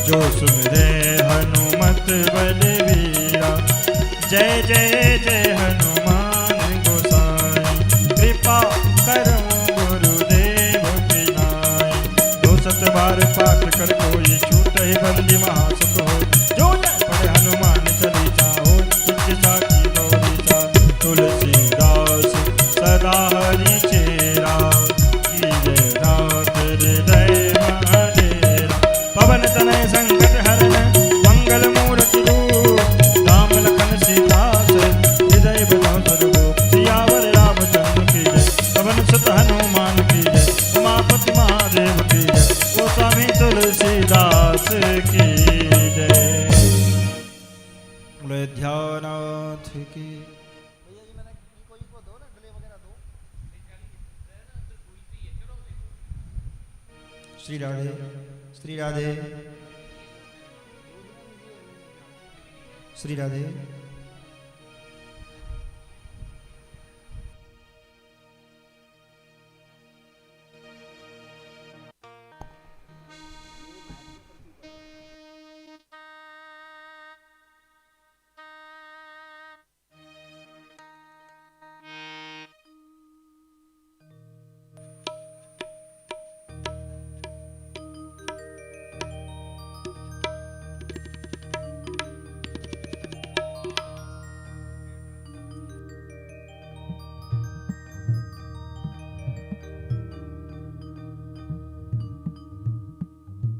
जो सुमिरे हनुमत बलवीरा। जय जय जय हनुमान गोसाई, कृपा करो गुरुदेव की नाई। 200 बार पाठ कर कोई छूटे बंदी महासुख हो। जो जय पढ़े हनुमान चालीसा हो, तुझ साखी गौरीसा। तुलसीदास सदा हरि चेरा, कीजे नाथ हृदय महाडेरा। पवन तनय संकट हरण, मंगल मूर्ति रूप। राम लखन सीता हृदय बधाओ सर्वभूप। सियावर रामचंद्र की जय, पवन सुत हनुमान की जय। उमापति महादेव की जय, ओ स्वामी तुलसीदास की जय। ध्यानाथ की। श्री राधे, श्री राधे, श्री राधे।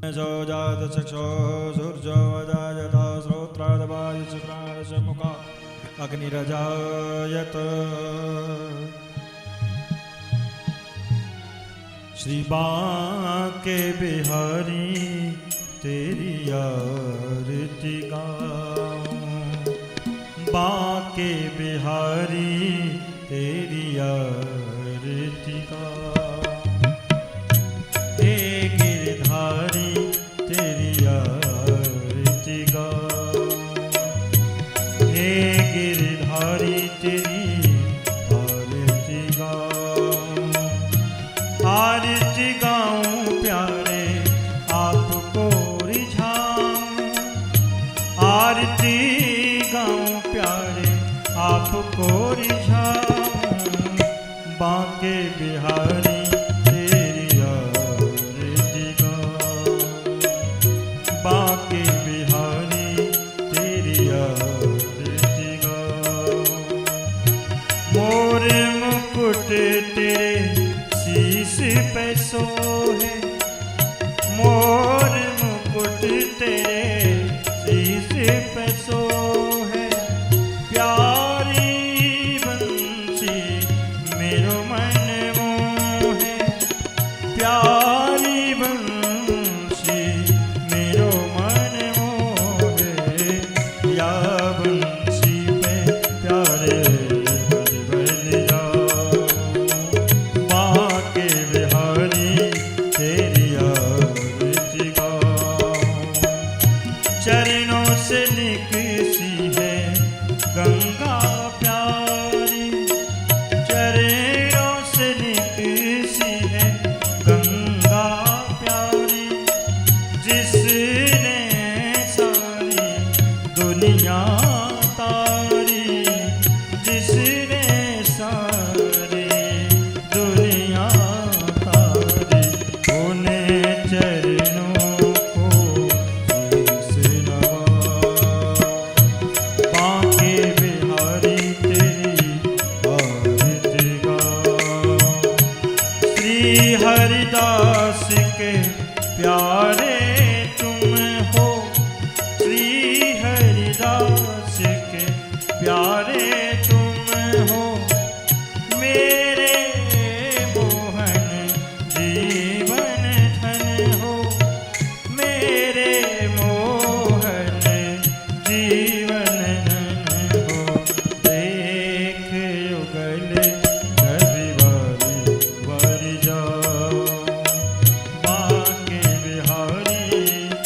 जो जात चक्षो सूर्यो वदायता श्रोत्रादवायुष प्राणश मुखा अग्निरजायत। श्री बांके बिहारी तेरी आरती गाऊं। बांके बिहारी तेरी आरती गाऊं। हे गिरधारी तेरी आरती गाऊं। हे गिरधारी तेरी आरती गाऊं। आरती गाऊं प्यारे आपको रिझाऊं। आरती गाऊं प्यारे आपको रिझाऊं। बांके बिहारी बांके बिहारी तेरी आरती गाऊं। मोर मुकुट तेरे शीश पे सोहे। मोर मुकुट तेरे शीश पे सोहे। प्यारी बंसी मेरो मन मोहे। प्यारी बंसी मेरो मन मोहे। या बंसी पे प्यारे बज बज जाओ। बांके बिहारी तेरी आरती गाऊं। चरणों से निकसी है गंगा प्यारी। चरणों से निकसी है गंगा प्यारी। जिसने सारी दुनिया तारी। जिसने सारी दुनिया तारी। उन्हें चरणों को शीश नवाऊं। बांके बिहारी तेरी आरती गाऊं। श्री हरिदास के प्यारे तुम हो। श्री हरिदास के प्यारे तुम हो। मेरे मोहन जीवन धन हो। मेरे मोहन जीवन धन हो। देख युगल कभी बारी बारी जाओ। बांके बिहारी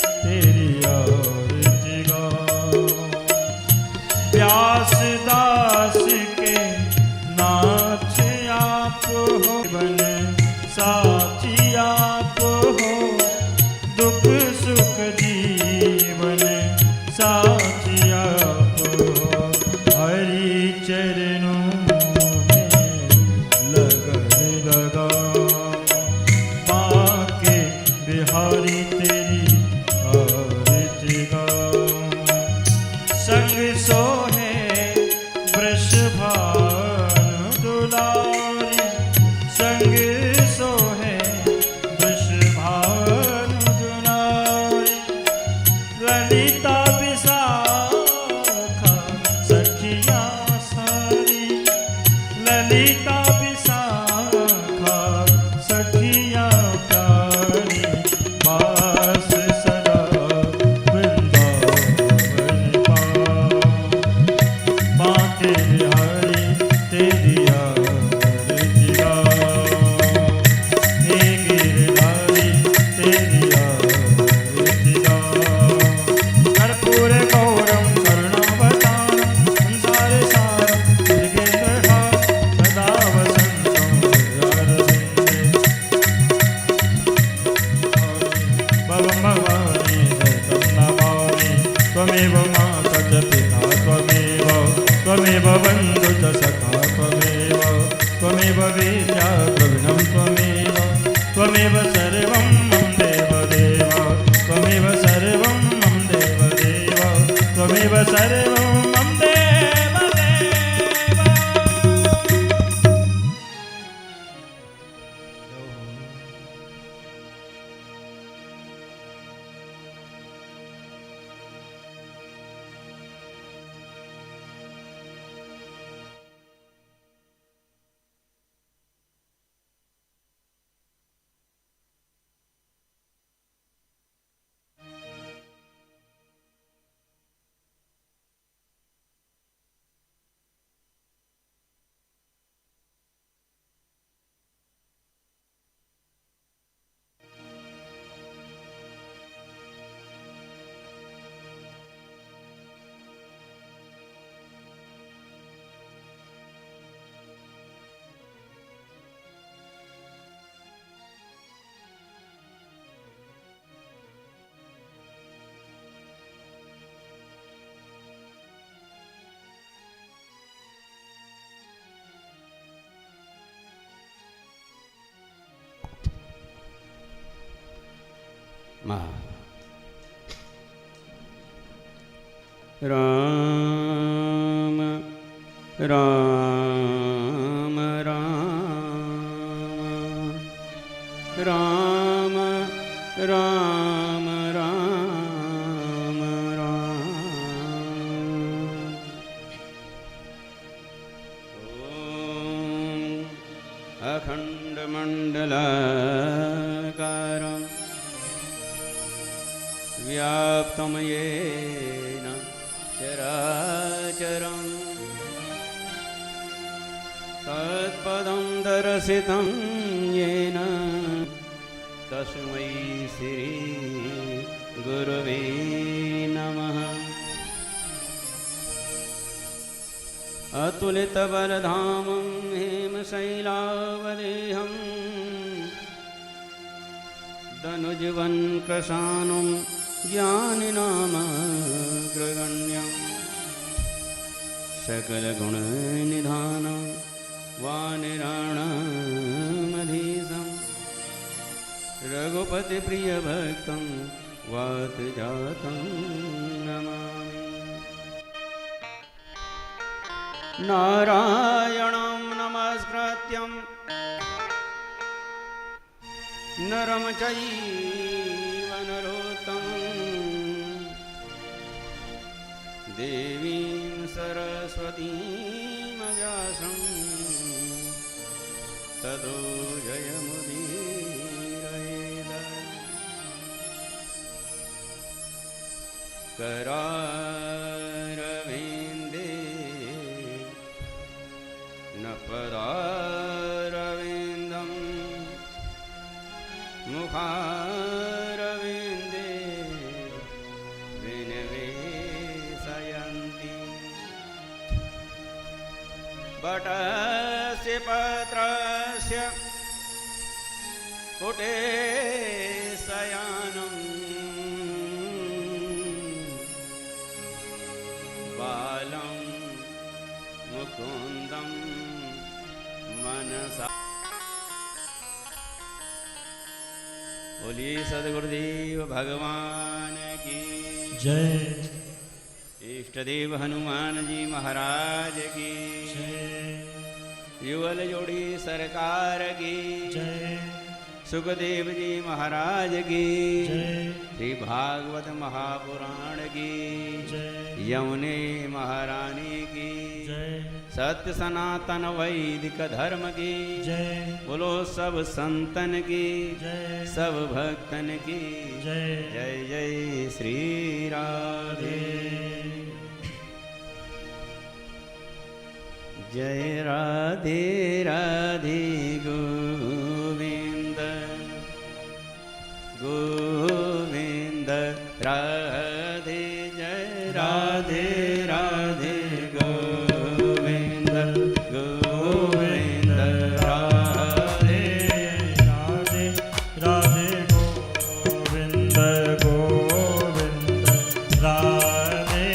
तेरी आरती गाऊं। व्यास दास के नाथ आप हो। बन साथी आप हो। दुख सुख जी दुलारी तेरी आरती गाऊं। संग सोहे वृषभानु दुलारी, संग सोहे वृषभानु दुलारी। ललिता विशाखा सखिया सारी, ललिता विशाखा सखिया प्यारी। बास सदा वृंदावन पाऊं। बांके बिहारी तेरी आरती गाऊं। हे गिरधारी तेरी आरती गाऊं। कर्पूर गौरम करुणावतारम संसार सारम भुजगेन्द्रहारं सदा वसन्तं हृदयारविन्दे। भवं भवानी सहितं नमामि। त्वमेव माता च पिता त्वमेव, त्वमेव बन्धु च सखा त्वमेव, त्वमेव विद्या द्रविणं त्वमेव, त्वमेव सर्वं मम देवदेव, त्वमेव सर्वं मम देवदेव, त्वमेव सर्वं मम देवदेव। राम राम राम राम राम राम राम। ॐ अखण्डमण्डलाकारं व्याप्तं येन चराचरं तत्पदं दर्शितं येन तस्मै श्री गुरवे नमः। अतुलितबलधामं हेमशैलावदेहं दनुजवन्कृशानुं ज्ञानिनामग्रगण्यं सकलगुणनिधानं वानिराणामधीशं रघुपतिप्रियभक्तं वातजातं नमामि। नारायणं नमस्कृत्यं नरं चैव नरोत्तमं देवीं सरस्वतीं व्यासं ततो जयमुदीरयेत्। करारविन्दे न पदारविन्दं मुखारविन्दे विनिवेशयन्ति। वटस्य पत्रस्य पुटे शयानं बालं मुकुन्दं मनसा। बोलिए सदगुरुदेव भगवान की जय। इष्ट देव हनुमान जी महाराज की युगल जोड़ी सरकार की जय। सुखदेव जी महाराज की जय। श्री भागवत महापुराण की जय। यमुने महारानी की जय। सत्य सनातन वैदिक धर्म की जय। बोलो सब संतन की जय। सब भक्तन की जय। जय जय श्री राधे। जय राधे राधे गोविंद गोविंद राधे जय राधे राधे गोविंद गोविंद राधे राधे राधे गोविंद गोविंद राधे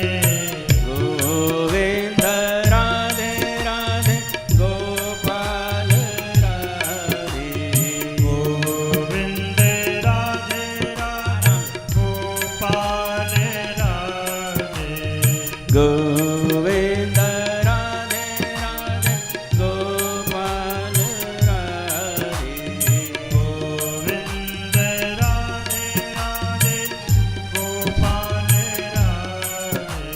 गोविंद राधे राधे गोपाल राधे गोविंद राधे राधे गोपाल राधे गोविंद राधे राधे गोपाल राधे गोविंद राधे राधे गोपाल राधे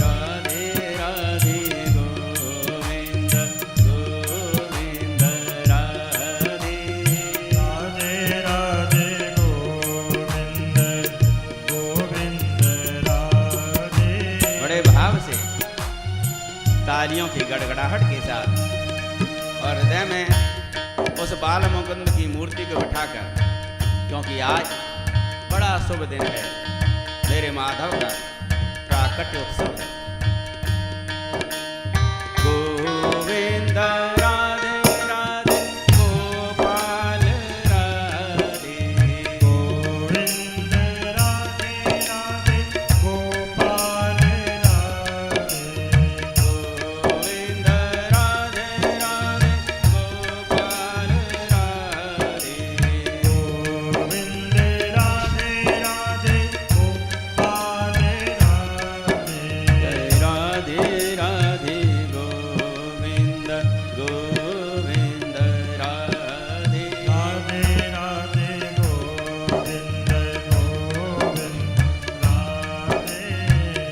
राधे राधे गोविंद गोविंद राधे राधे राधे गोविंद गोविंद राधे। बड़े भाव से तालियों की गड़गड़ाहट के साथ और हृदय में उस बाल मुकुंद की मूर्ति को बिठाकर, क्योंकि आज बड़ा शुभ दिन है, मेरे माधव का प्राकट्य उत्सव है। गोविंद राधे राधे गोपाल राधे गोविंद राधे राधे गोपाल राधे गोविंद राधे राधे गोपाल राधे गोविंद राधे राधे गोपाल राधे जय राधे राधे गोविंद गोविंद राधे राधे राधे गोविंद गोविंद राधे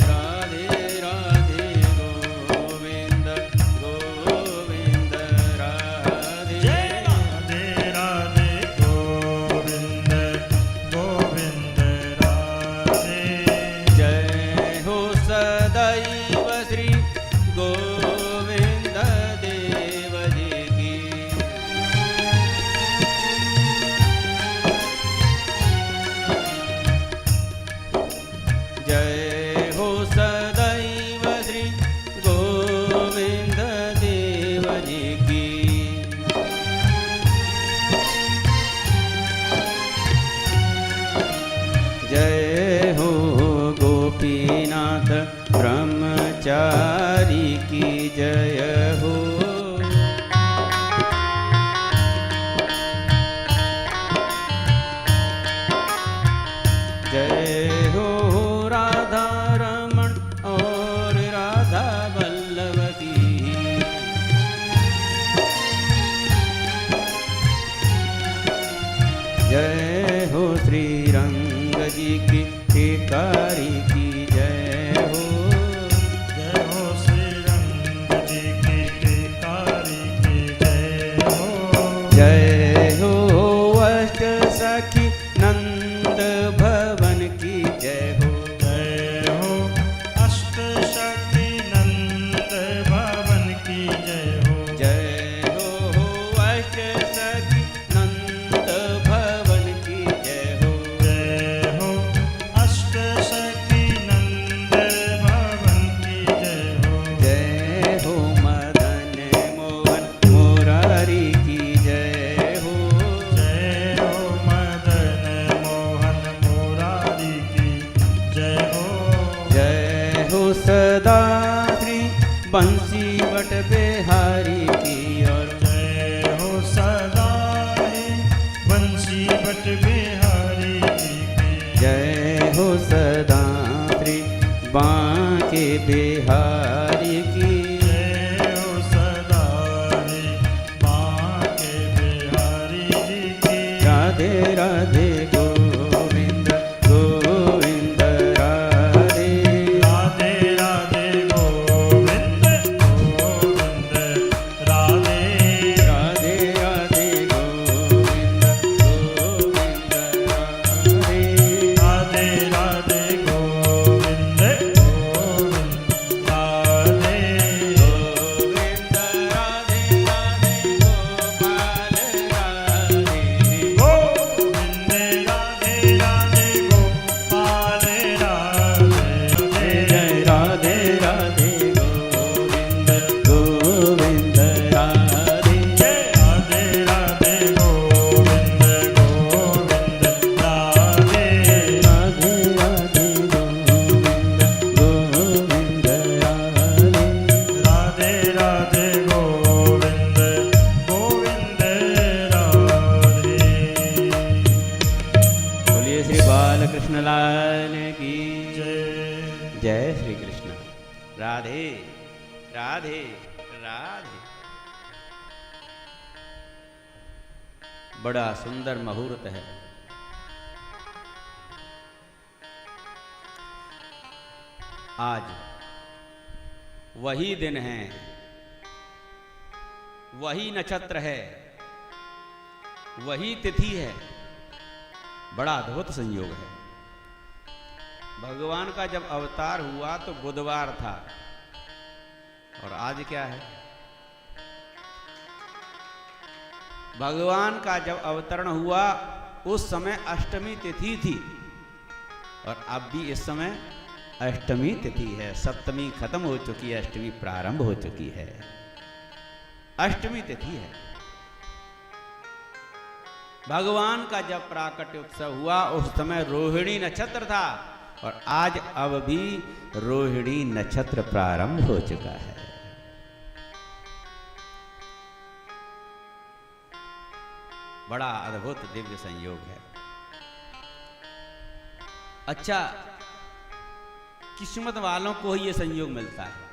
राधे राधे गोविंद गोविंद राधे जय राधे राधे गोविंद गोविंद राधे जय हो सदैव श्री गोविंद देव जी की जय हो सदैव श्री गोविंद देव जी की जय हो गोपीनाथ ब्रह्मचारी की जय हो जय हो राधा रमण और राधा वल्लभ की जय हो श्री रंग जी की ठेकारी की जय हो जय हो श्री रंग जी की टिकारी की जय हो जय हो अष्ट सखी नंद भवन की जय हो जय हो अष्ट शक्ति नंद भवन की जय हो जय हो अष्ट सखी नंद भवन की जय हो जय हो अष्ट शक्ति नंद भवन की जय हो जय हो मदन मोहन मुरारी की जय हो जय हो मदन मोहन मुरारी की जय हो जय हो सदा श्री बंसी बट बिहारी की और जय हो सदा ही बंसी बट बिहारी कृष्ण लाल की जय। जय श्री कृष्ण। राधे राधे राधे। बड़ा सुंदर मुहूर्त है। आज वही दिन है, वही नक्षत्र है, वही तिथि है। बड़ा अद्भुत संयोग है। भगवान का जब अवतार हुआ तो बुधवार था, और आज क्या है? भगवान का जब अवतरण हुआ उस समय अष्टमी तिथि थी, और अब भी इस समय अष्टमी तिथि है। सप्तमी खत्म हो चुकी है, अष्टमी प्रारंभ हो चुकी है। अष्टमी तिथि है। भगवान का जब प्राकट्य उत्सव हुआ उस समय रोहिणी नक्षत्र था, और आज अब भी रोहिणी नक्षत्र प्रारंभ हो चुका है। बड़ा अद्भुत दिव्य संयोग है। अच्छा, किस्मत वालों को ही ये संयोग मिलता है।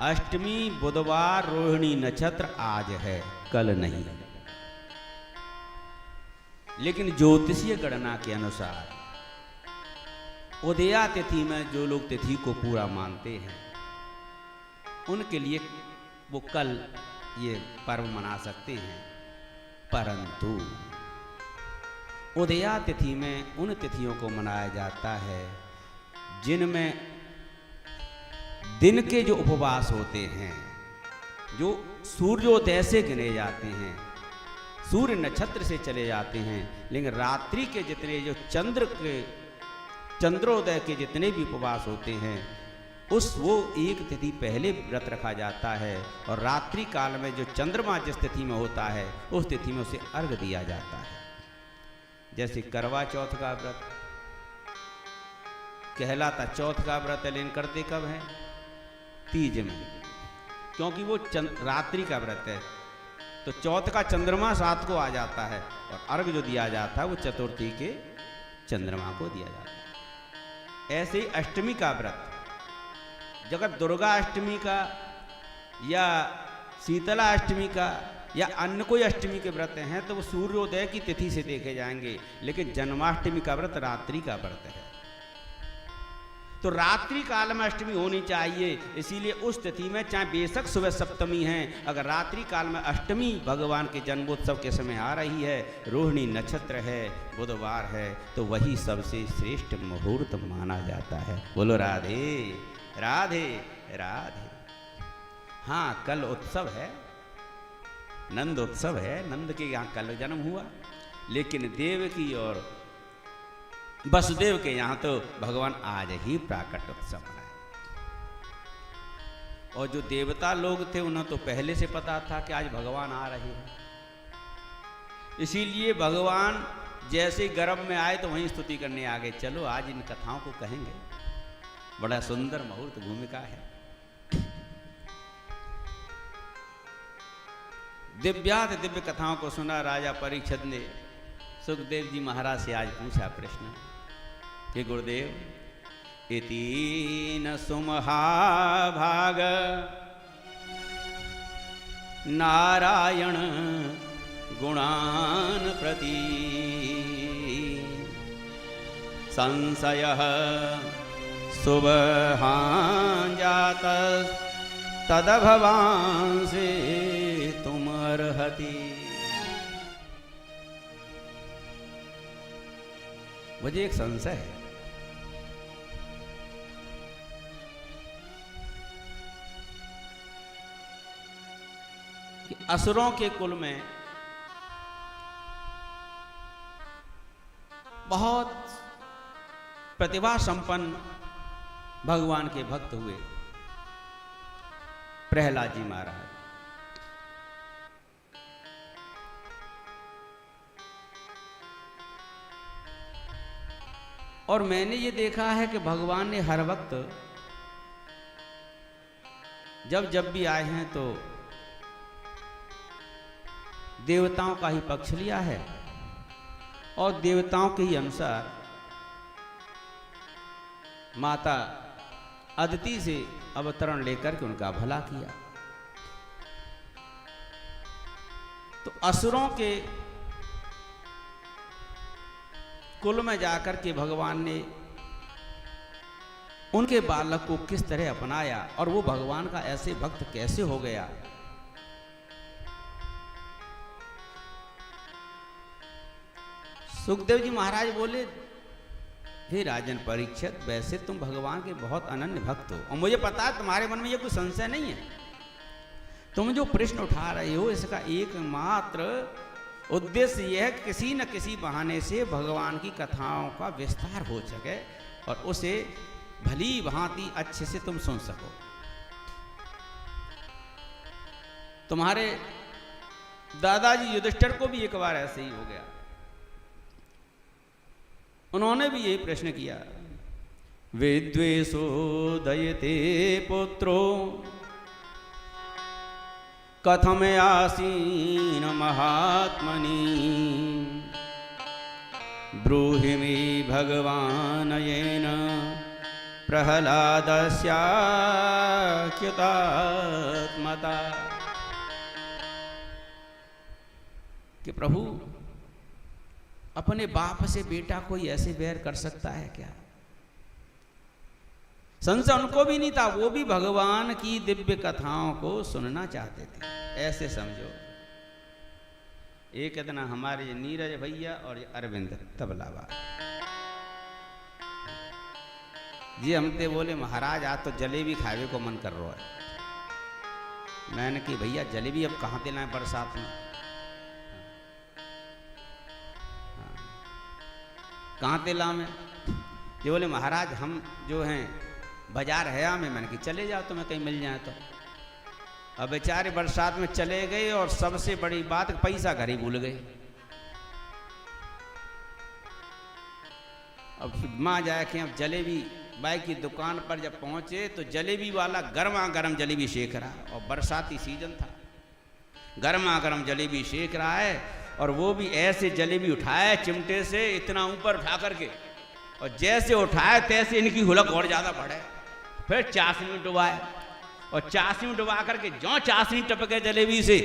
अष्टमी बुधवार रोहिणी नक्षत्र आज है, कल नहीं। लेकिन ज्योतिषीय गणना के अनुसार उदया तिथि में जो लोग तिथि को पूरा मानते हैं उनके लिए वो कल ये पर्व मना सकते हैं। परंतु उदया तिथि में उन तिथियों को मनाया जाता है जिनमें दिन के जो उपवास होते हैं, जो सूर्योदय से गिने जाते हैं, सूर्य नक्षत्र से चले जाते हैं, लेकिन रात्रि के जितने जो चंद्रोदय के जितने भी उपवास होते हैं वो एक तिथि पहले व्रत रखा जाता है, और रात्रि काल में जो चंद्रमा जिस तिथि में होता है उस तिथि में उसे अर्घ दिया जाता है। जैसे करवा चौथ का व्रत कहलाता चौथ का व्रत है, लेकिन करते कब है? तीज में, क्योंकि वो रात्रि का व्रत है। तो चौथ का चंद्रमा सात को आ जाता है, और अर्घ जो दिया जाता है वो चतुर्थी के चंद्रमा को दिया जाता है। ऐसे ही अष्टमी का व्रत, जगत दुर्गा अष्टमी का या शीतला अष्टमी का या अन्य कोई अष्टमी के व्रत हैं तो वो सूर्योदय की तिथि से देखे जाएंगे, लेकिन जन्माष्टमी का व्रत रात्रि का व्रत है। तो रात्रि काल में अष्टमी होनी चाहिए, इसीलिए उस तिथि में चाहे बेशक सुबह सप्तमी है, अगर रात्रि काल में अष्टमी भगवान के जन्मोत्सव के समय आ रही है, रोहिणी नक्षत्र है, बुधवार है, तो वही सबसे श्रेष्ठ मुहूर्त माना जाता है। बोलो राधे राधे राधे। हाँ, कल उत्सव है, नंद उत्सव है, नंद के यहाँ कल जन्म हुआ, लेकिन देवकी और वसुदेव के यहाँ तो भगवान आज ही प्राकट उत्सव मनाए। और जो देवता लोग थे उन्हें तो पहले से पता था कि आज भगवान आ रहे हैं, इसीलिए भगवान जैसे गर्भ में आए तो वहीं स्तुति करने आ गए। चलो आज इन कथाओं को कहेंगे। बड़ा सुंदर मुहूर्त भूमिका है। दिव्यात दिव्य कथाओं को सुना राजा परीक्षित ने सुखदेव जी महाराज से आज पूछा प्रश्न कि गुरुदेव, इतीन सुमहाभाग नारायण गुणान प्रति संशयः शुभहां जातः तदभवांसे तुम अर्हति। मुझे एक संशय है कि असुरों के कुल में बहुत प्रतिभा संपन्न भगवान के भक्त हुए, प्रहलाद जी महाराज। और मैंने ये देखा है कि भगवान ने हर वक्त जब भी आए हैं तो देवताओं का ही पक्ष लिया है, और देवताओं के ही अनुसार माता अदिति से अवतरण लेकर के उनका भला किया। तो असुरों के कुल में जाकर के भगवान ने उनके बालक को किस तरह अपनाया और वो भगवान का ऐसे भक्त कैसे हो गया। सुखदेव जी महाराज बोले, हे राजन परीक्षित, वैसे तुम भगवान के बहुत अनन्य भक्त हो और मुझे पता है तुम्हारे मन में ये कोई संशय नहीं है। तुम जो प्रश्न उठा रहे हो इसका एकमात्र उद्देश्य यह है कि किसी न किसी बहाने से भगवान की कथाओं का विस्तार हो सके और उसे भली भांति अच्छे से तुम सुन सको। तुम्हारे दादाजी युधिष्ठिर को भी एक बार ऐसे ही हो गया। उन्होंने भी यही प्रश्न किया, विद्वेषो दयते पुत्रो कथम आसीन महात्मनि ब्रूहि मे भगवान येन प्रहलादस्याच्युतात्मता। कि प्रभु, अपने बाप से बेटा कोई ऐसे बैर कर सकता है क्या? संशय उनको भी नहीं था, वो भी भगवान की दिव्य कथाओं को सुनना चाहते थे। ऐसे समझो, एक दिन हमारे नीरज भैया और अरविंद तबलावा जी हमते बोले, महाराज आज तो जलेबी खावे को मन कर रहा है। मैंने कि भैया जलेबी अब कहाँ दिलाएं बरसात में, कहाँ दिला में? ये बोले महाराज हम जो हैं बाजार है में। मैंने कि चले जाओ, तुम्हें कहीं मिल जाए तो। अब बेचारे बरसात में चले गए और सबसे बड़ी बात पैसा घर ही भूल गए। अब माँ जाए कि अब जलेबी बाई की दुकान पर जब पहुंचे तो जलेबी वाला गर्मा गर्म जलेबी सेक रहा और बरसाती सीजन था, गर्मा गर्म जलेबी सेक रहा है और वो भी ऐसे जलेबी उठाए चिमटे से इतना ऊपर उठा करके, और जैसे उठाए तैसे इनकी हुलक और ज़्यादा बढ़े। फिर चाशनी में डुबाए और चाशनी में डुबा करके जो चाशनी टपके जलेबी से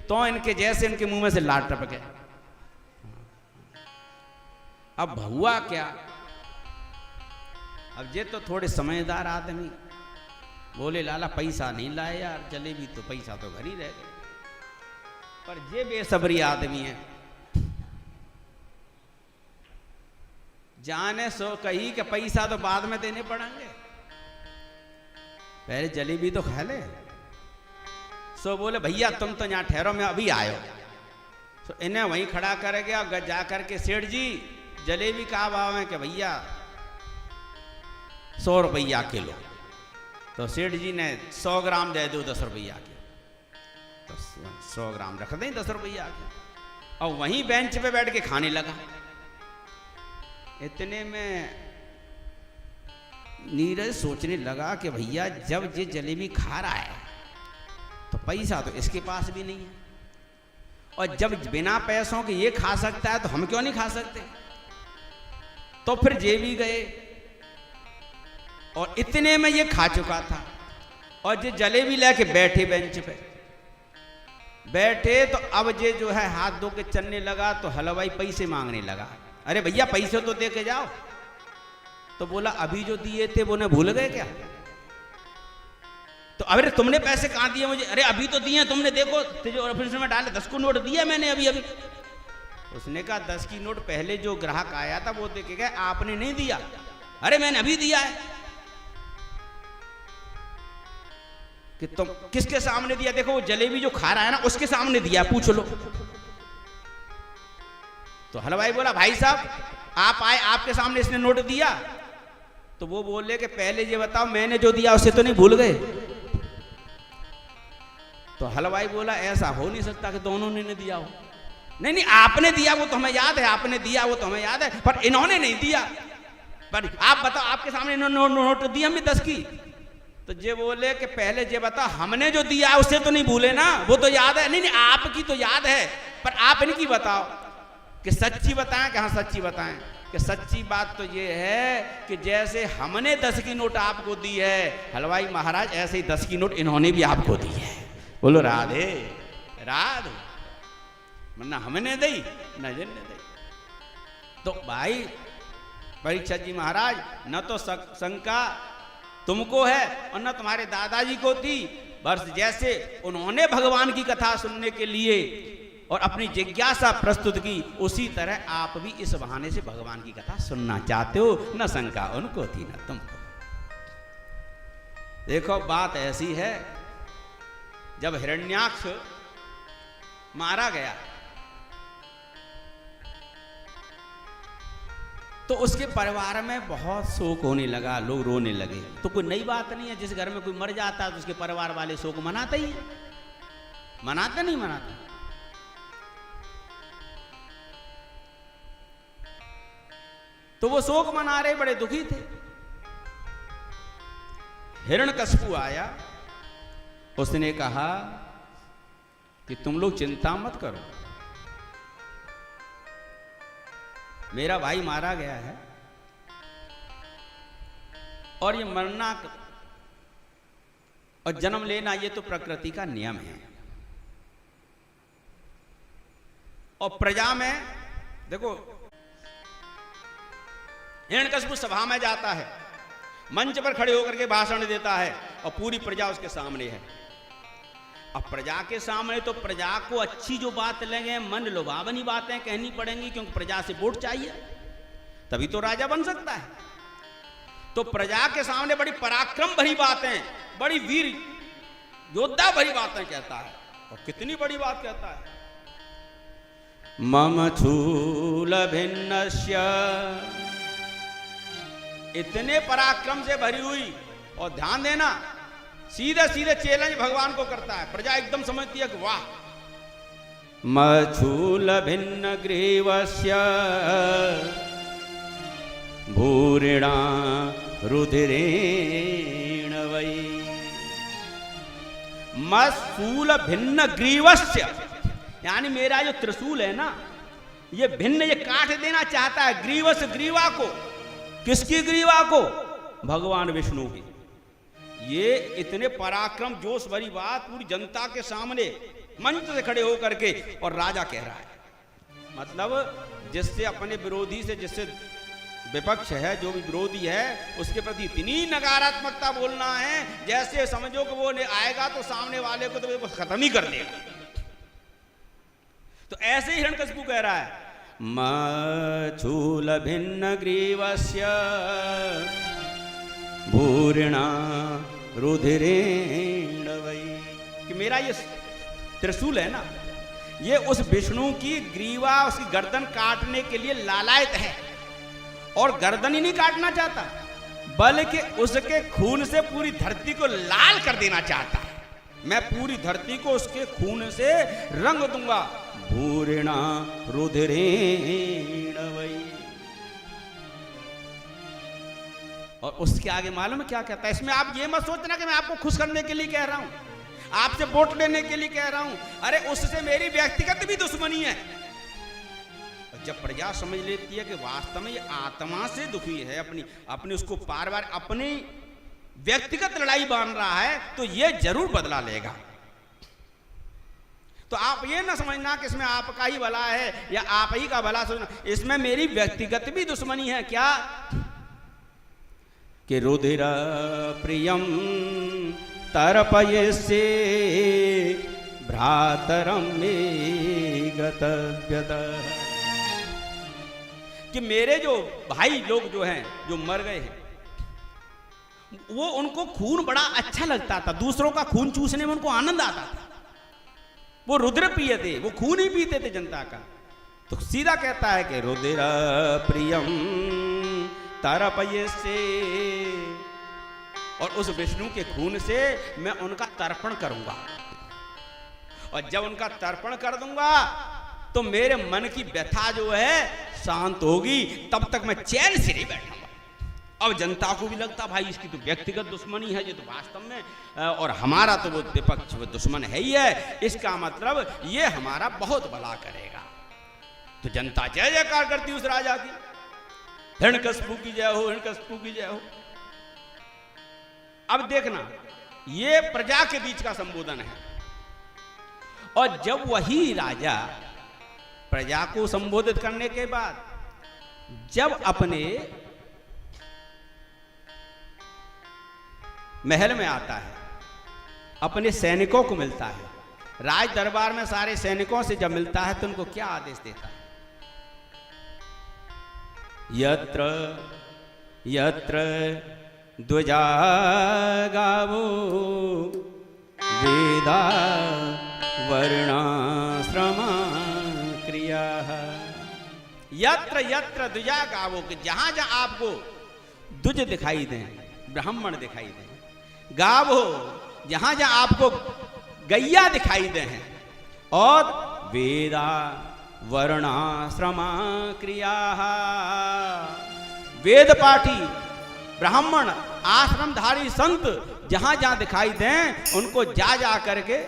तो इनके जैसे इनके मुंह में से लाट टपके। अब हुआ क्या, अब ये तो थोड़े समझदार आदमी बोले, लाला पैसा नहीं लाए यार, जलेबी तो पैसा तो घर ही रह गए। पर ये बेसब्री आदमी है, जाने सो कही कि पैसा तो बाद में देने पड़ेंगे, पहले जलेबी तो खा ले। सो बोले भैया तुम तो यहाँ ठहरो, मैं अभी आयो। तो इन्हें वहीं खड़ा कर गया, जा करके सेठ जी जलेबी का भाव है? कि भैया 100 रुपया किलो। तो सेठ जी ने 100 ग्राम दे दो 10 रुपया के। तो 100 ग्राम रख दें 10 रुपया के, और वहीं बेंच पे बैठ के खाने लगा। इतने में नीरज सोचने लगा कि भैया जब ये जलेबी खा रहा है तो पैसा तो इसके पास भी नहीं है, और जब बिना पैसों के ये खा सकता है तो हम क्यों नहीं खा सकते। तो फिर ये भी गए और इतने में ये खा चुका था, और ये जलेबी लेके बैठे बेंच पे बैठे। तो अब ये जो है हाथ धो के चलने लगा तो हलवाई पैसे मांगने लगा। अरे भैया पैसे तो दे के जाओ। तो बोला अभी जो दिए थे वो ने भूल गए क्या? तो अरे तुमने पैसे कहाँ दिए मुझे? अरे अभी तो दिए तुमने, देखो ऑफिस में डाले 10 को नोट दिया मैंने अभी अभी। उसने कहा 10 की नोट पहले जो ग्राहक आया था वो दे के गए, आपने नहीं दिया। अरे मैंने अभी दिया है। कि तुम किसके सामने दिया? देखो वो जलेबी जो खा रहा है ना उसके सामने दिया, पूछ लो। तो हलवाई बोला भाई साहब आप आए, आपके सामने इसने नोट दिया? तो वो बोले कि पहले ये बताओ मैंने जो दिया उसे तो नहीं भूल गए? तो हलवाई बोला ऐसा हो नहीं सकता कि दोनों ने दिया हो। नहीं नहीं आपने दिया वो तो हमें याद है, आपने दिया वो तो हमें याद है, पर इन्होंने नहीं दिया। पर आप बताओ आपके सामने नोट दिया हमें 10 की। तो ये बोले कि पहले ये बताओ हमने जो दिया उसे तो नहीं भूले ना, वो तो याद है। नहीं नहीं आपकी तो याद है, पर आप इनकी बताओ कि सच्ची बताएं कि हाँ सच्ची बताएं। कि सच्ची बात तो ये है कि जैसे हमने 10 की नोट आपको दी है हलवाई महाराज, ऐसे ही 10 की नोट इन्होंने भी आपको दी है। बोलो राधे राधे। वरना हमने दी न जिनने दी। तो भाई परीक्षित जी महाराज, न तो शंका तुमको है और न तुम्हारे दादाजी को थी, बस जैसे उन्होंने भगवान की कथा सुनने के लिए और अपनी जिज्ञासा प्रस्तुत की, उसी तरह आप भी इस बहाने से भगवान की कथा सुनना चाहते हो। न शंका उनको थी न तुमको। देखो बात ऐसी है, जब हिरण्याक्ष मारा गया तो उसके परिवार में बहुत शोक होने लगा, लोग रोने लगे। तो कोई नई बात नहीं है, जिस घर में कोई मर जाता है तो उसके परिवार वाले शोक मनाते ही है। मनाते नहीं मनाते? तो वो शोक मना रहे, बड़े दुखी थे। हिरण्यकशिपु आया, उसने कहा कि तुम लोग चिंता मत करो, मेरा भाई मारा गया है और ये मरना और जन्म लेना ये तो प्रकृति का नियम है। और प्रजा में देखो, हिरण्यकशिपु सभा में जाता है, मंच पर खड़े होकर के भाषण देता है और पूरी प्रजा उसके सामने है। अब प्रजा के सामने तो प्रजा को अच्छी जो बात लगे, मन लुभावनी बातें कहनी पड़ेंगी, क्योंकि प्रजा से वोट चाहिए, तभी तो राजा बन सकता है। तो प्रजा के सामने बड़ी पराक्रम भरी बातें, बड़ी वीर योद्धा भरी बातें कहता है। और कितनी बड़ी बात कहता है, मम स्थूल भिन्नस्य, इतने पराक्रम से भरी हुई। और ध्यान देना, सीधे सीधे चैलेंज भगवान को करता है। प्रजा एकदम समझती है कि वाह, मथूल भिन्न ग्रीवस्य भूरिणा रुधिरेण वै। मसूल भिन्न ग्रीवस्य, यानी मेरा जो त्रिशूल है ना, ये भिन्न, ये काट देना चाहता है। ग्रीवस, ग्रीवा को, किसकी ग्रीवा को? भगवान विष्णु की। ये इतने पराक्रम जोश भरी बात पूरी जनता के सामने मंच से खड़े होकर के, और राजा कह रहा है, मतलब जिससे अपने विरोधी से, जिससे विपक्ष है, जो भी विरोधी है, उसके प्रति इतनी नकारात्मकता बोलना है जैसे समझो कि वो आएगा तो सामने वाले को तो खत्म ही कर देगा। तो ऐसे ही हिरण्यकशिपु कह रहा है, मछूल भिन्न ग्रीवस्य भूरिणा रुधिरेण वै, कि मेरा ये त्रिशूल है ना, ये उस विष्णु की ग्रीवा, उसकी गर्दन काटने के लिए लालायत है। और गर्दन ही नहीं काटना चाहता, बल्कि उसके खून से पूरी धरती को लाल कर देना चाहता है। मैं पूरी धरती को उसके खून से रंग दूंगा। भूरिणा रुधिरेण वै। और उसके आगे मालूम है क्या कहता है? इसमें आप ये मत सोचना कि मैं आपको खुश करने के लिए कह रहा हूं, आपसे वोट लेने के लिए कह रहा हूं। अरे उससे मेरी व्यक्तिगत भी दुश्मनी है। और जब प्रजा समझ लेती है कि वास्तव में ये आत्मा से दुखी है, अपनी उसको बार बार अपनी व्यक्तिगत लड़ाई बांध रहा है, तो ये जरूर बदला लेगा। तो आप ये ना समझना कि इसमें आपका ही भला है या आप ही का भला सोचना, इसमें मेरी व्यक्तिगत भी दुश्मनी है। क्या कि रुधिर प्रियम तर्पयसे भ्रातरम मे गतव्यतः, कि मेरे जो भाई लोग जो हैं, जो मर गए हैं, वो उनको खून बड़ा अच्छा लगता था, दूसरों का खून चूसने में उनको आनंद आता था। वो रुद्र पिए थे, वो खून ही पीते थे जनता का। तो सीधा कहता है कि रुधिर प्रियम तर्पयसे, और उस विष्णु के खून से मैं उनका तर्पण करूंगा। और जब उनका तर्पण कर दूंगा तो मेरे मन की व्यथा जो है शांत होगी, तब तक मैं चैन से नहीं बैठूंगा। अब जनता को भी लगता भाई इसकी तो व्यक्तिगत दुश्मनी है, ये तो वास्तव में, और हमारा तो वो विपक्ष दुश्मन है ही है, इसका मतलब ये हमारा बहुत भला करेगा। तो जनता जय जयकार करती उस राजा की। हिरण्यकशिपु की जय हो, हिरण्यकशिपु की जय हो। अब देखना, ये प्रजा के बीच का संबोधन है। और जब वही राजा प्रजा को संबोधित करने के बाद जब अपने महल में आता है, अपने सैनिकों को मिलता है, राज दरबार में सारे सैनिकों से जब मिलता है तो उनको क्या आदेश देता है? यत्र यत्र द्विजा गावो वेदा वर्णाश्रमा क्रिया। यत्र यत्र द्विजा गावो, कि जहां जहां आपको द्विज दिखाई दें, ब्राह्मण दिखाई दें, गावो जहां जहां आपको गैया दिखाई दे हैं, और वेदा वर्णाश्रमा क्रिया, वेद पाठी ब्राह्मण आश्रमधारी संत जहां जहां दिखाई दें उनको जा जा करके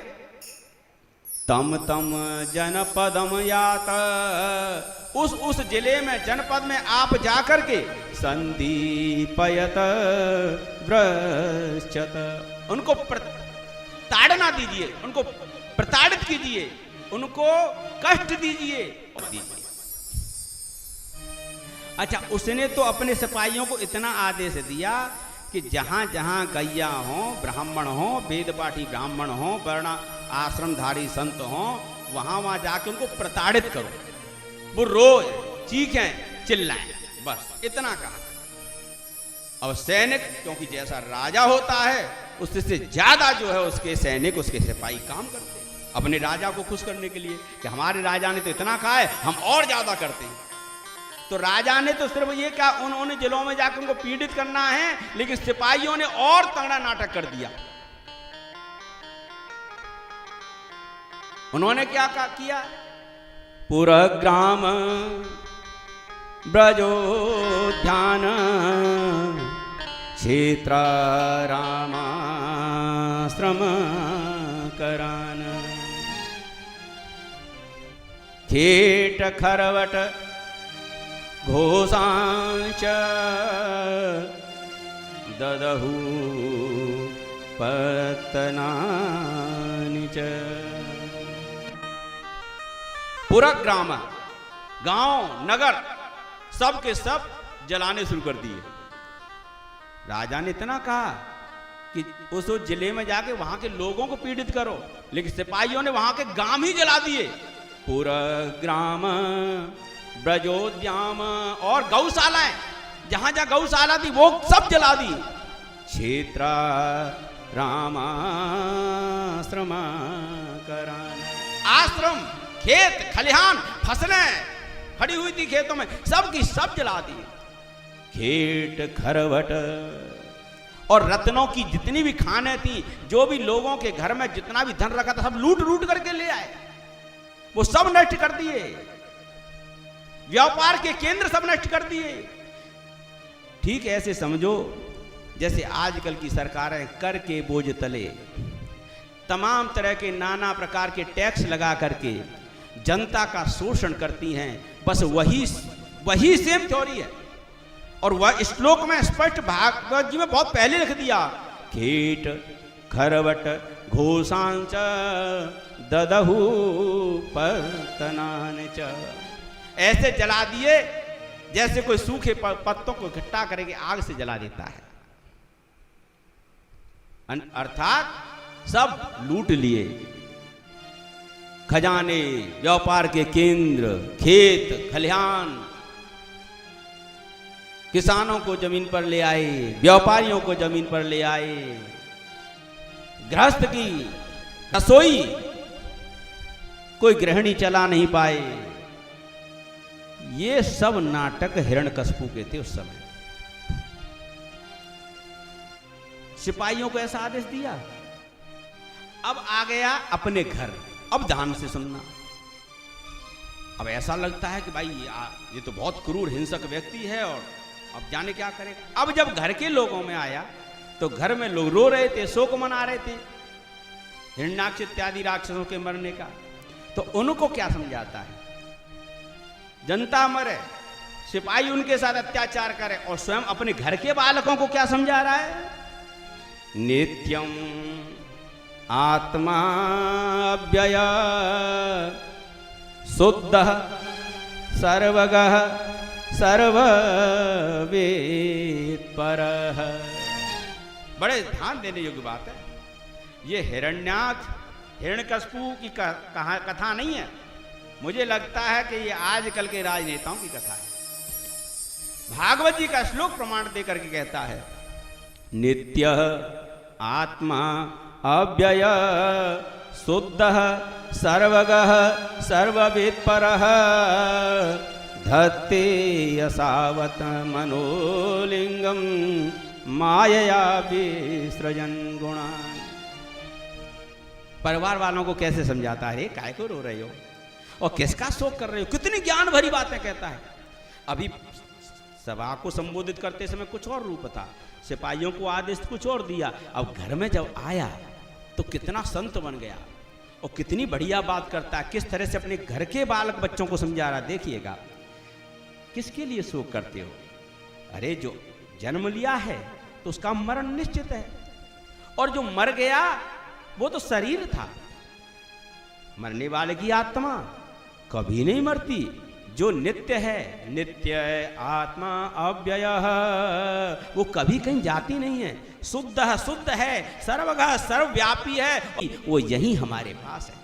तम तम जनपदम यात, उस जिले में जनपद में आप जाकर के संदीपयत व्रश्चत, उनको ताड़ना दीजिए, उनको प्रताड़ित कीजिए, उनको कष्ट दीजिए। अच्छा, उसने तो अपने सिपाहियों को इतना आदेश दिया कि जहां जहां गैया हो, ब्राह्मण हो, वेद पाठी ब्राह्मण हो, वर्ण आश्रमधारी संत हो, वहां वहां जाके उनको प्रताड़ित करो, वो रोए, चीखें, चिल्लाएं, बस इतना कहा। और सैनिक, क्योंकि जैसा राजा होता है उससे ज्यादा जो है उसके सैनिक, उसके सिपाही काम करते हैं अपने राजा को खुश करने के लिए, कि हमारे राजा ने तो इतना कहा है, हम और ज्यादा करते हैं। तो राजा ने तो सिर्फ ये कहा, उन्होंने जिलों में जाकर उनको पीड़ित करना है, लेकिन सिपाहियों ने और तगड़ा नाटक कर दिया। उन्होंने क्या किया? पुरग्राम ब्रजोद्यान क्षेत्र रामाश्रम करान, खेट खरवट घोषांच ददहु पत्तनानि च। पुरग्राम, गांव नगर सब के सब जलाने शुरू कर दिए। राजा ने इतना कहा कि उस जिले में जाके वहां के लोगों को पीड़ित करो, लेकिन सिपाहियों ने वहां के गांव ही जला दिए। पुरग्राम ब्रजोद्याम, और गौशालाएं, जहां जहां गौशाला थी वो सब जला दी। क्षेत्र रामाश्रम करान, आश्रम, खेत खलिहान, फसलें खड़ी हुई थी खेतों में, सब की सब जला दी। खेट खरवट, और रत्नों की जितनी भी खाने थी, जो भी लोगों के घर में जितना भी धन रखा था, सब लूट लूट करके ले आए, वो सब नष्ट कर दिए। व्यापार के केंद्र सब नष्ट कर दिए। ठीक ऐसे समझो जैसे आजकल की सरकारें कर के बोझ तले तमाम तरह के नाना प्रकार के टैक्स लगा करके जनता का शोषण करती हैं। बस वही सेम थ्योरी है। और वह श्लोक में स्पष्ट भागवत जी में बहुत पहले लिख दिया, खेट खरवट घोषांच ददहु पतनान च, ऐसे जला दिए जैसे कोई सूखे पत्तों को इकट्ठा करके आग से जला देता है। अर्थात सब लूट लिए, खजाने, व्यापार के केंद्र, खेत खलिहान, किसानों को जमीन पर ले आए, व्यापारियों को जमीन पर ले आए, गृहस्थ की रसोई कोई गृहिणी चला नहीं पाए। ये सब नाटक हिरण्यकशिपु के थे उस समय। सिपाहियों को ऐसा आदेश दिया। अब आ गया अपने घर। अब ध्यान से सुनना। अब ऐसा लगता है कि भाई ये तो बहुत क्रूर हिंसक व्यक्ति है, और अब जाने क्या करे। अब जब घर के लोगों में आया तो घर में लोग रो रहे थे, शोक मना रहे थे हिरण्याक्ष इत्यादि राक्षसों के मरने का। तो उनको क्या समझाता है? जनता मरे, सिपाही उनके साथ अत्याचार करे और स्वयं अपने घर के बालकों को क्या समझा रहा है? नित्यम आत्मा अव्यय शुद्ध सर्वगः सर्ववेत्परः। बड़े ध्यान देने योग्य बात है। ये हिरण्यकशिपु की कथा नहीं है। मुझे लगता है कि ये आजकल के राजनेताओं की कथा है। भागवत जी का श्लोक प्रमाण देकर के कहता है, नित्य आत्मा अव्यय शुद्ध सर्वगः सर्ववेत्परः धत्ते यसावत मनोलिंगम मायया विसृजन गुणान्। परिवार वालों को कैसे समझाता है, काय को रो रहे हो और किसका शोक कर रहे हो, कितनी ज्ञान भरी बातें कहता है। अभी सभा को संबोधित करते समय कुछ और रूप था, सिपाहियों को आदेश कुछ और दिया। अब घर में जब आया तो कितना संत बन गया और कितनी बढ़िया बात करता है, किस तरह से अपने घर के बालक बच्चों को समझा रहा। देखिएगा, किसके लिए शोक करते हो? अरे जो जन्म लिया है तो उसका मरण निश्चित है, और जो मर गया वो तो शरीर था। मरने वाले की आत्मा कभी नहीं मरती। जो नित्य है, नित्य आत्मा अव्यय, वो कभी कहीं जाती नहीं है। शुद्ध है, सर्वगः सर्वव्यापी है, वो यही हमारे पास है।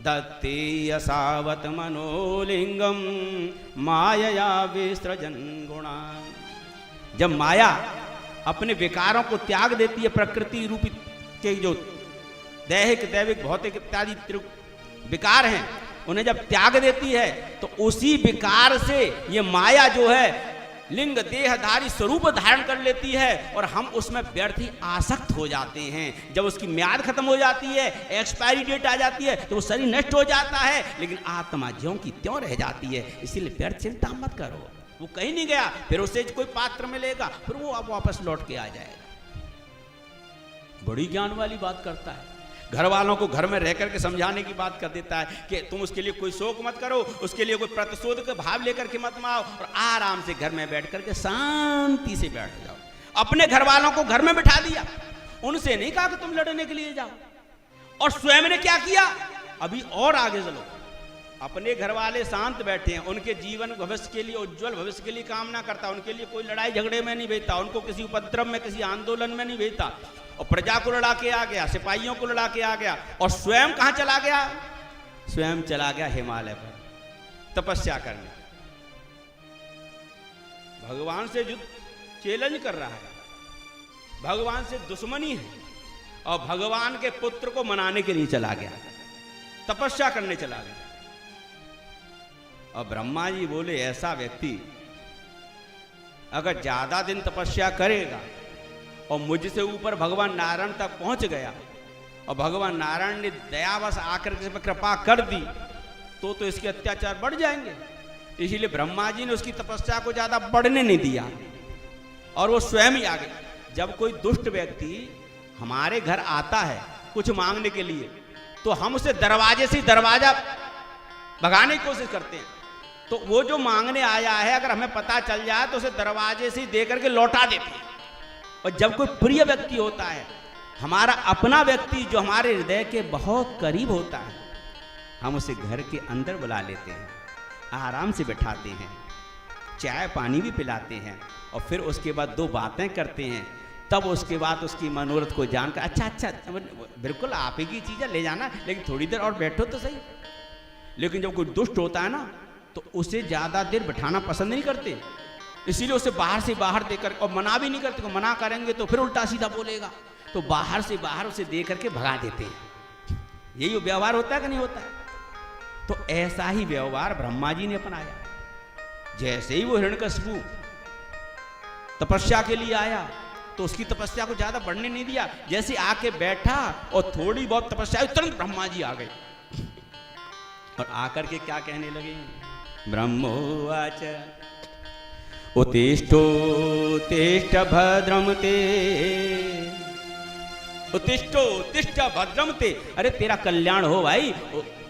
दत्ते यसावत मनोलिंगम मायया विसृजन गुणान्। जब माया अपने विकारों को त्याग देती है, प्रकृति रूपी के जो दैहिक दैविक भौतिक इत्यादि विकार हैं, उन्हें जब त्याग देती है तो उसी विकार से ये माया जो है लिंग देहधारी स्वरूप धारण कर लेती है और हम उसमें व्यर्थ ही आसक्त हो जाते हैं। जब उसकी म्याद खत्म हो जाती है, एक्सपायरी डेट आ जाती है, तो वो शरीर नष्ट हो जाता है, लेकिन आत्मा ज्यों की त्यों रह जाती है। इसीलिए व्यर्थ चिंता मत करो, वो कहीं नहीं गया, फिर उसे कोई पात्र मिलेगा, फिर वो अब वापस लौट के आ जाएगा। बड़ी ज्ञान वाली बात करता है। घर वालों को घर में रह करके समझाने की बात कर देता है कि तुम उसके लिए कोई शोक मत करो, उसके लिए कोई प्रतिशोध का भाव लेकर के मत आओ, और आराम से घर में बैठ करके शांति से बैठ जाओ। अपने घर वालों को घर में बिठा दिया, उनसे नहीं कहा कि तुम लड़ने के लिए जाओ। और स्वयं ने क्या किया, अभी और आगे चलो। अपने घर वाले शांत बैठे हैं, उनके जीवन भविष्य के लिए, उज्जवल भविष्य के लिए कामना करता, उनके लिए कोई लड़ाई झगड़े में नहीं भेजता, उनको किसी उपद्रव में, किसी आंदोलन में नहीं भेजता, और प्रजा को लड़ा के आ गया, सिपाहियों को लड़ा के आ गया। और स्वयं कहां चला गया? स्वयं चला गया हिमालय पर तपस्या करने। भगवान से युद्ध चैलेंज कर रहा है, भगवान से दुश्मनी है, और भगवान के पुत्र को मनाने के लिए चला गया, तपस्या करने चला गया। और ब्रह्मा जी बोले, ऐसा व्यक्ति अगर ज्यादा दिन तपस्या करेगा और मुझसे ऊपर भगवान नारायण तक पहुंच गया, और भगवान नारायण ने दयावश आकर के कृपा कर दी, तो इसके अत्याचार बढ़ जाएंगे। इसीलिए ब्रह्मा जी ने उसकी तपस्या को ज्यादा बढ़ने नहीं दिया, और वो स्वयं ही आ गए। जब कोई दुष्ट व्यक्ति हमारे घर आता है कुछ मांगने के लिए, तो हम उसे दरवाजे से दरवाजा भगाने की कोशिश करते हैं। तो वो जो मांगने आया है, अगर हमें पता चल जाए तो उसे दरवाजे से दे करके लौटा देते हैं। और जब कोई प्रिय व्यक्ति होता है, हमारा अपना व्यक्ति जो हमारे हृदय के बहुत करीब होता है, हम उसे घर के अंदर बुला लेते हैं, आराम से बिठाते हैं, चाय पानी भी पिलाते हैं, और फिर उसके बाद दो बातें करते हैं। तब उसके बाद उसकी मनोरथ को जानकर, अच्छा बिल्कुल आप ही की चीज़ है, ले जाना, लेकिन थोड़ी देर और बैठो तो सही। लेकिन जब कोई दुष्ट होता है ना, तो उसे ज़्यादा देर बिठाना पसंद नहीं करते, इसीलिए उसे बाहर से बाहर देकर, और मना भी नहीं करते, मना करेंगे तो फिर उल्टा सीधा बोलेगा, तो बाहर से बाहर उसे दे करके भगा देते हैं। यही व्यवहार होता है कि नहीं होता है? तो ऐसा ही व्यवहार ब्रह्मा जी ने अपनाया। जैसे ही वो हिरण्यकशिपु तपस्या के लिए आया, तो उसकी तपस्या को ज्यादा बढ़ने नहीं दिया। जैसे आके बैठा और थोड़ी बहुत तपस्या, तुरंत ब्रह्मा जी आ गए और आकर के क्या कहने लगे, ब्रह्मोवाच उत्तिष्ठोत्तिष्ठ भद्रं ते, उत्तिष्ठ भद्रं ते, अरे तेरा कल्याण हो भाई,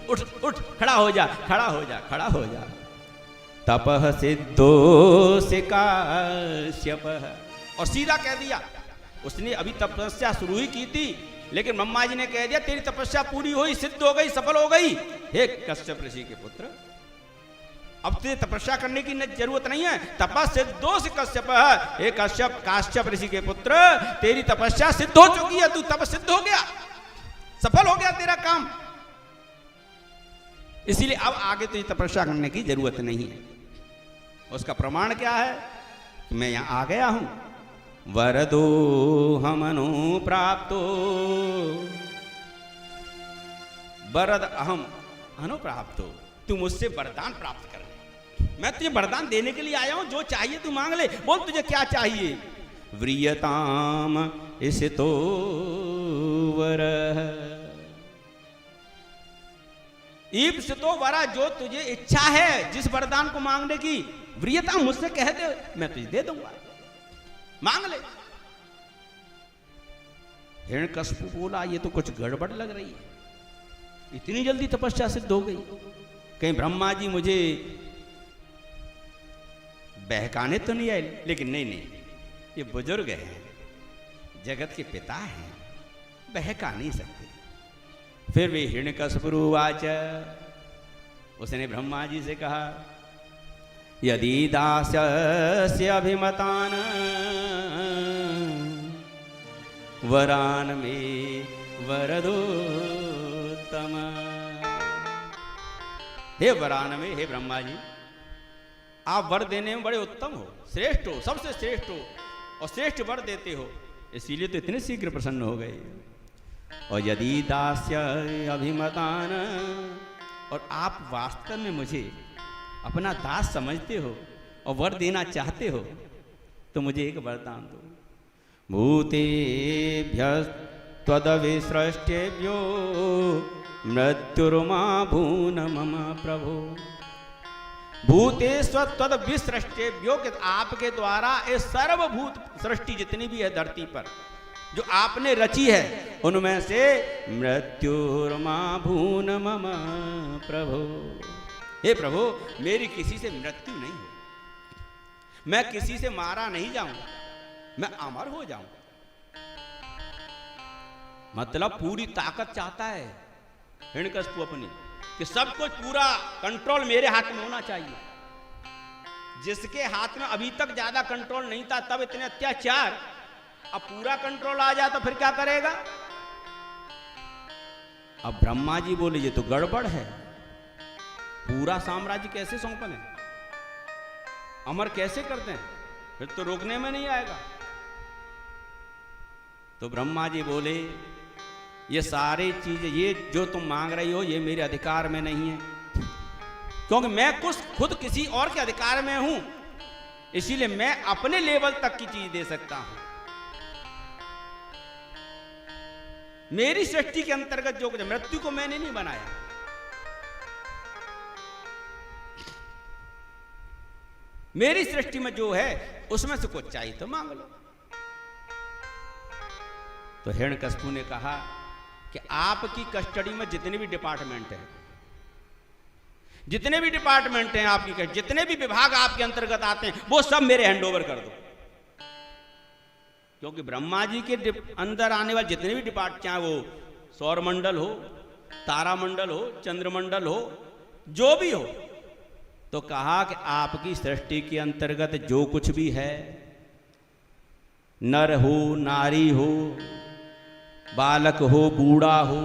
उठ उठ, खड़ा हो जा, खड़ा हो जा, खड़ा हो जा। तपः सिद्धो से काश्यप। और सीधा कह दिया, उसने अभी तपस्या शुरू ही की थी, लेकिन ब्रह्मा जी ने कह दिया तेरी तपस्या पूरी हुई, सिद्ध हो गई, सफल हो गई। हे कश्यप ऋषि के पुत्र, अब तुझे तपस्या करने की जरूरत नहीं है, तपः सिद्धो से कश्यप। हे काश्यप ऋषि के पुत्र, तेरी तपस्या सिद्ध हो चुकी है, तू तप सिद्ध हो गया, सफल हो गया तेरा काम, इसीलिए अब आगे तुझे तपस्या करने की जरूरत नहीं है। उसका प्रमाण क्या है कि मैं यहां आ गया हूं। वरदो हमनु प्राप्तो, वरद अहम अनुप्राप्तो, तू मुझसे वरदान प्राप्त कर ले। मैं तुझे वरदान देने के लिए आया हूं, जो चाहिए तू मांग ले, बोल तुझे क्या चाहिए। व्रियताम इसितो वरः, ईप्सितो वरा, जो तुझे इच्छा है जिस वरदान को मांगने की, व्रियता मुझसे कह दे, मैं तुझे दे दूंगा, मांग ले। हिरण्यकशिपु बोला ये तो कुछ गड़बड़ लग रही है, इतनी जल्दी तपस्या सिद्ध हो गई, कहीं ब्रह्मा जी मुझे बहकाने तो नहीं आए। लेकिन नहीं, ये बुजुर्ग हैं, जगत के पिता हैं, बहका नहीं सकते। फिर वे हिरण्यकशिपु वाच, उसने ब्रह्मा जी से कहा यदि दास्यस्य अभिमतान वरान में वरदोत्तम। हे वरान में, हे ब्रह्मा जी, आप वर देने में बड़े उत्तम हो, श्रेष्ठ हो, सबसे श्रेष्ठ हो, और श्रेष्ठ वर देते हो, इसीलिए तो इतने शीघ्र प्रसन्न हो गए। और यदि दास्य अभिमतान, और आप वास्तव में मुझे अपना दास समझते हो और वर देना चाहते हो, तो मुझे एक वरदान दो। भूतेभ्यः त्वदविसृष्टेभ्यो मृत्युर्मा भून मम प्रभो। भूतेष्व त्वदविसृष्टेभ्यो, कि आपके द्वारा ये सर्वभूत सृष्टि जितनी भी है धरती पर जो आपने रची है, उनमें से मृत्युर्मा भून मम प्रभो। हे प्रभु, मेरी किसी से मृत्यु नहीं हो, मैं किसी से मारा नहीं जाऊं, मैं अमर हो जाऊं। मतलब पूरी ताकत चाहता है हिरण्यकशिपु अपनी, कि सब कुछ पूरा कंट्रोल मेरे हाथ में होना चाहिए। जिसके हाथ में अभी तक ज्यादा कंट्रोल नहीं था, तब इतने अत्याचार, अब पूरा कंट्रोल आ जाए तो फिर क्या करेगा। अब ब्रह्मा जी बोले ये तो गड़बड़ है, पूरा साम्राज्य कैसे सौंपने, अमर कैसे करते हैं, फिर तो रोकने में नहीं आएगा। तो ब्रह्मा जी बोले ये सारी चीजें, ये जो तुम मांग रही हो, ये मेरे अधिकार में नहीं है, क्योंकि मैं खुद किसी और के अधिकार में हूं, इसीलिए मैं अपने लेवल तक की चीज दे सकता हूं। मेरी सृष्टि के अंतर्गत जो कुछ, मृत्यु को मैंने नहीं बनाया, मेरी सृष्टि में जो है उसमें से कुछ चाहिए तो मांग लो। तो हिरण्यकशिपु ने कहा कि आपकी कस्टडी में जितने भी डिपार्टमेंट हैं, जितने भी डिपार्टमेंट हैं आपकी, जितने भी विभाग आपके अंतर्गत आते हैं, वो सब मेरे हैंडओवर कर दो। क्योंकि ब्रह्मा जी के अंदर आने वाले जितने भी डिपार्ट, चाहे वो सौरमंडल हो, तारामंडल हो, चंद्रमंडल हो, जो भी हो, तो कहा कि आपकी सृष्टि के अंतर्गत जो कुछ भी है, नर हो, नारी हो, बालक हो, बूढ़ा हो,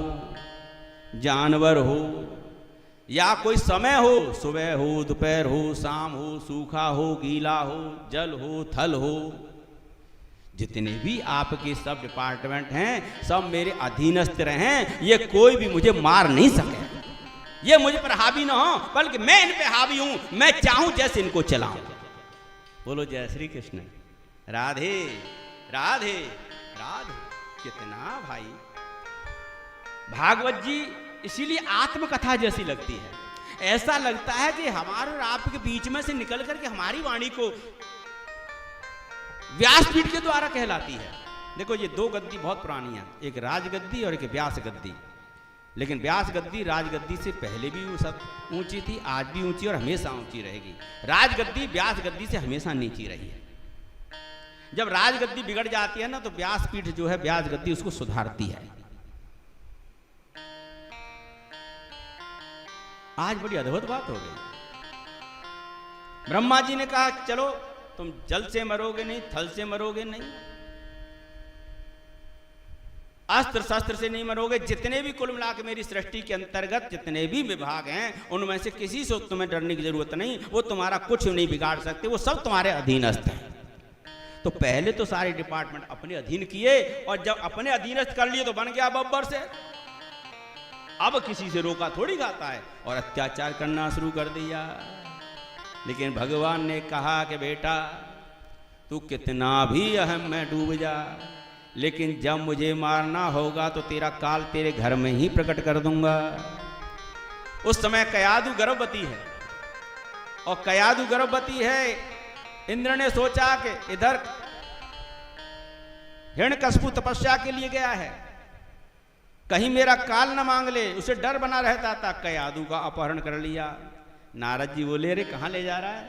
जानवर हो, या कोई समय हो, सुबह हो, दोपहर हो, शाम हो, सूखा हो, गीला हो, जल हो, थल हो, जितने भी आपके सब डिपार्टमेंट हैं, सब मेरे अधीनस्थ रहें, ये कोई भी मुझे मार नहीं सके, ये मुझ पर हावी ना हो, बल्कि मैं इन पे हावी हूं, मैं चाहूं जैसे इनको चलाऊं। बोलो जय श्री कृष्ण, राधे राधे राधे। कितना भाई, भागवत जी इसीलिए आत्मकथा जैसी लगती है। ऐसा लगता है कि हमारे और आपके बीच में से निकल करके हमारी वाणी को व्यासपीठ के द्वारा कहलाती है। देखो ये दो गद्दी बहुत पुरानी है, एक राजगद्दी और एक व्यास गद्दी। लेकिन व्यास गद्दी राजगद्दी से पहले भी वो सब ऊंची थी, आज भी ऊंची और हमेशा ऊंची रहेगी। राजगद्दी व्यास गद्दी से हमेशा नीची रही है। जब राजगद्दी बिगड़ जाती है ना तो व्यासपीठ जो है, व्यास गद्दी उसको सुधारती है। आज बड़ी अद्भुत बात हो गई। ब्रह्मा जी ने कहा चलो तुम जल से मरोगे नहीं, थल से मरोगे नहीं, अस्त्र शस्त्र से नहीं मरोगे, जितने भी कुल मिला के मेरी सृष्टि के अंतर्गत जितने भी विभाग हैं उनमें से किसी से तुम्हें डरने की जरूरत नहीं, वो तुम्हारा कुछ नहीं बिगाड़ सकते, वो सब तुम्हारे अधीनस्थ हैं। तो पहले तो सारे डिपार्टमेंट अपने अधीन किए और जब अपने अधीनस्थ कर लिए तो बन गया बब्बर से। अब किसी से रोका थोड़ी जाता है और अत्याचार करना शुरू कर दिया। लेकिन भगवान ने कहा कि बेटा तू कितना भी अहम में डूब जा, लेकिन जब मुझे मारना होगा तो तेरा काल तेरे घर में ही प्रकट कर दूंगा। उस समय कयादु गर्भवती है और कयादु गर्भवती है। इंद्र ने सोचा कि इधर हिरण्यकशिपु तपस्या के लिए गया है, कहीं मेरा काल न मांग ले, उसे डर बना रहता था। कयादु का अपहरण कर लिया। नारद जी बोले अरे कहाँ ले जा रहा है?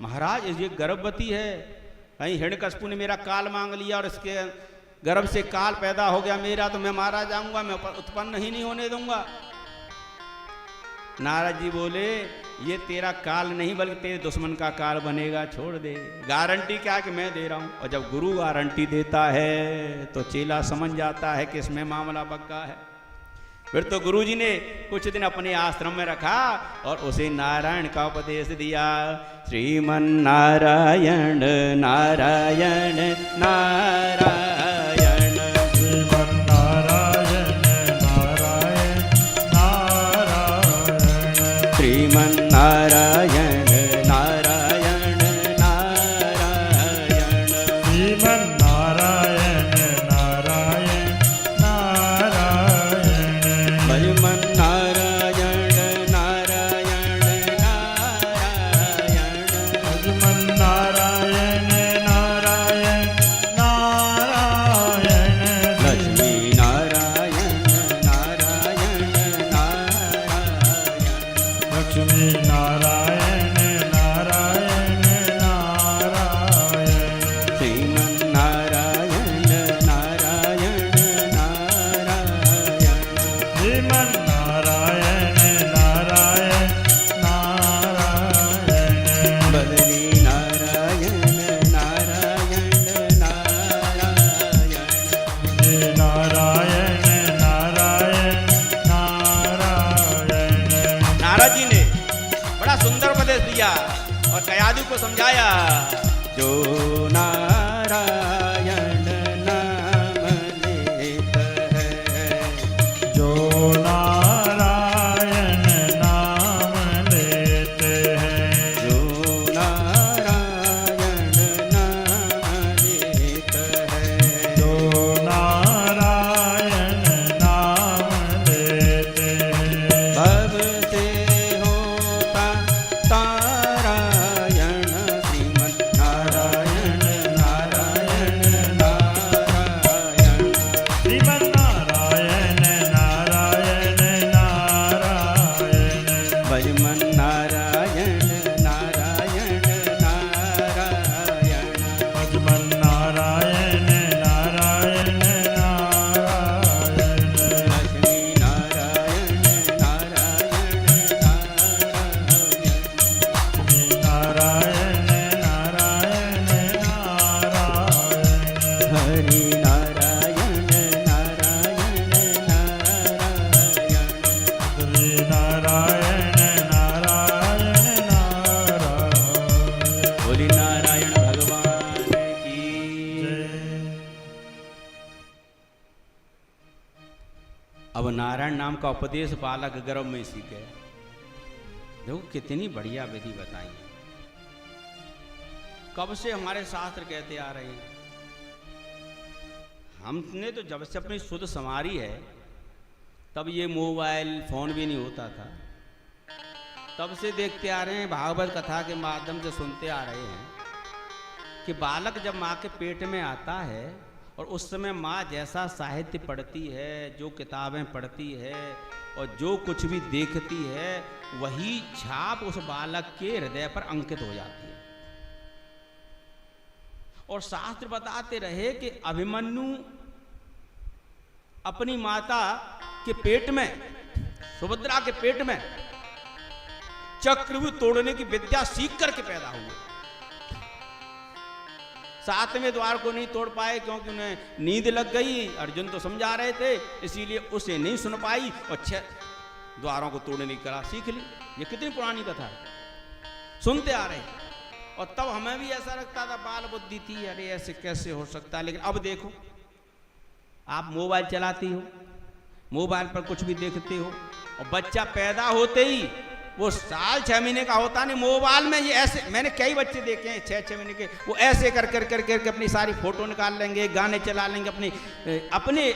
महाराज ये गर्भवती है, कहीं हिरण्यकशिपु ने मेरा काल मांग लिया और इसके गर्भ से काल पैदा हो गया मेरा तो मैं मारा जाऊंगा, मैं उत्पन्न ही नहीं होने दूंगा। नारद जी बोले ये तेरा काल नहीं बल्कि तेरे दुश्मन का काल बनेगा, छोड़ दे। गारंटी क्या कि मैं दे रहा हूं। और जब गुरु गारंटी देता है तो चेला समझ जाता है कि इसमें मामला पक्का है। फिर तो गुरुजी ने कुछ दिन अपने आश्रम में रखा और उसे नारायण का उपदेश दिया। श्रीमन नारायण नारायण नारायण, श्रीमन नारायण नारायण नारायण, श्रीमन नारायण नारायण नारायण, श्रीमन नारायण नारायण नारायण, भजमन नारायण नारायण नारायण, भजमन नारायण नारायण नारायण, लक्ष्मी नारायण नारायण नारायण, लक्ष्मी नारायण नारायण नारायण, श्रीमन नारायण नारायण नारायण, श्रीमन नारायण नारायण नारायण, बदरी नारायण नारायण नारायण, श्री नारायण नारायण नारायण। नारद जी ने बड़ा सुंदर उपदेश दिया और कयादु को समझाया। जो नारायण नाम लेता है, जो नारायण नाम लेते हैं, जो नारायण नाम लेता है, जो नारायण नाम लेते हैं, भव से होता तारायण, श्रीमन नारायण नारायण नारायण, श्रीमन नारायण नारायण नारायण, भजमन नारायण नारायण नारायण, भजमन नारायण नारायण नारायण, लक्ष्मी नारायण नारायण नारायण, श्री नारायण नारायण नारायण, हरि नारायण नारायण नारायण, श्री नारायण नारायण नारायण। बोली नारायण भगवान की। अब नारायण नाम का उपदेश बालक गर्भ में सीखे। देखो कितनी बढ़िया विधि बताई है। कब से हमारे शास्त्र कहते आ रहे हैं। हमने तो जब से अपनी शुद्ध संवारी है तब ये मोबाइल फोन भी नहीं होता था, तब से देखते आ रहे हैं, भागवत कथा के माध्यम से सुनते आ रहे हैं कि बालक जब माँ के पेट में आता है और उस समय माँ जैसा साहित्य पढ़ती है, जो किताबें पढ़ती है और जो कुछ भी देखती है, वही छाप उस बालक के हृदय पर अंकित हो जाती है। और शास्त्र बताते रहे कि अभिमन्यु अपनी माता के पेट में, सुभद्रा के पेट में चक्रव्यूह तोड़ने की विद्या सीख करके पैदा हुए। 7वें द्वार को नहीं तोड़ पाए क्योंकि उन्हें नींद लग गई, अर्जुन तो समझा रहे थे, इसीलिए उसे नहीं सुन पाई और 6 द्वारों को तोड़ने की कला सीख ली। ये कितनी पुरानी कथा है, सुनते आ रहे हैं। और तब हमें भी ऐसा लगता था, बाल बुद्धि थी, अरे ऐसे कैसे हो सकता है। लेकिन अब देखो, आप मोबाइल चलाती हो, मोबाइल पर कुछ भी देखते हो, और बच्चा पैदा होते ही वो 1-6 महीने का होता नहीं, मोबाइल में ये ऐसे, मैंने कई बच्चे देखे हैं 6-6 महीने के, वो ऐसे कर कर कर कर अपनी सारी फोटो निकाल लेंगे, गाने चला लेंगे, अपने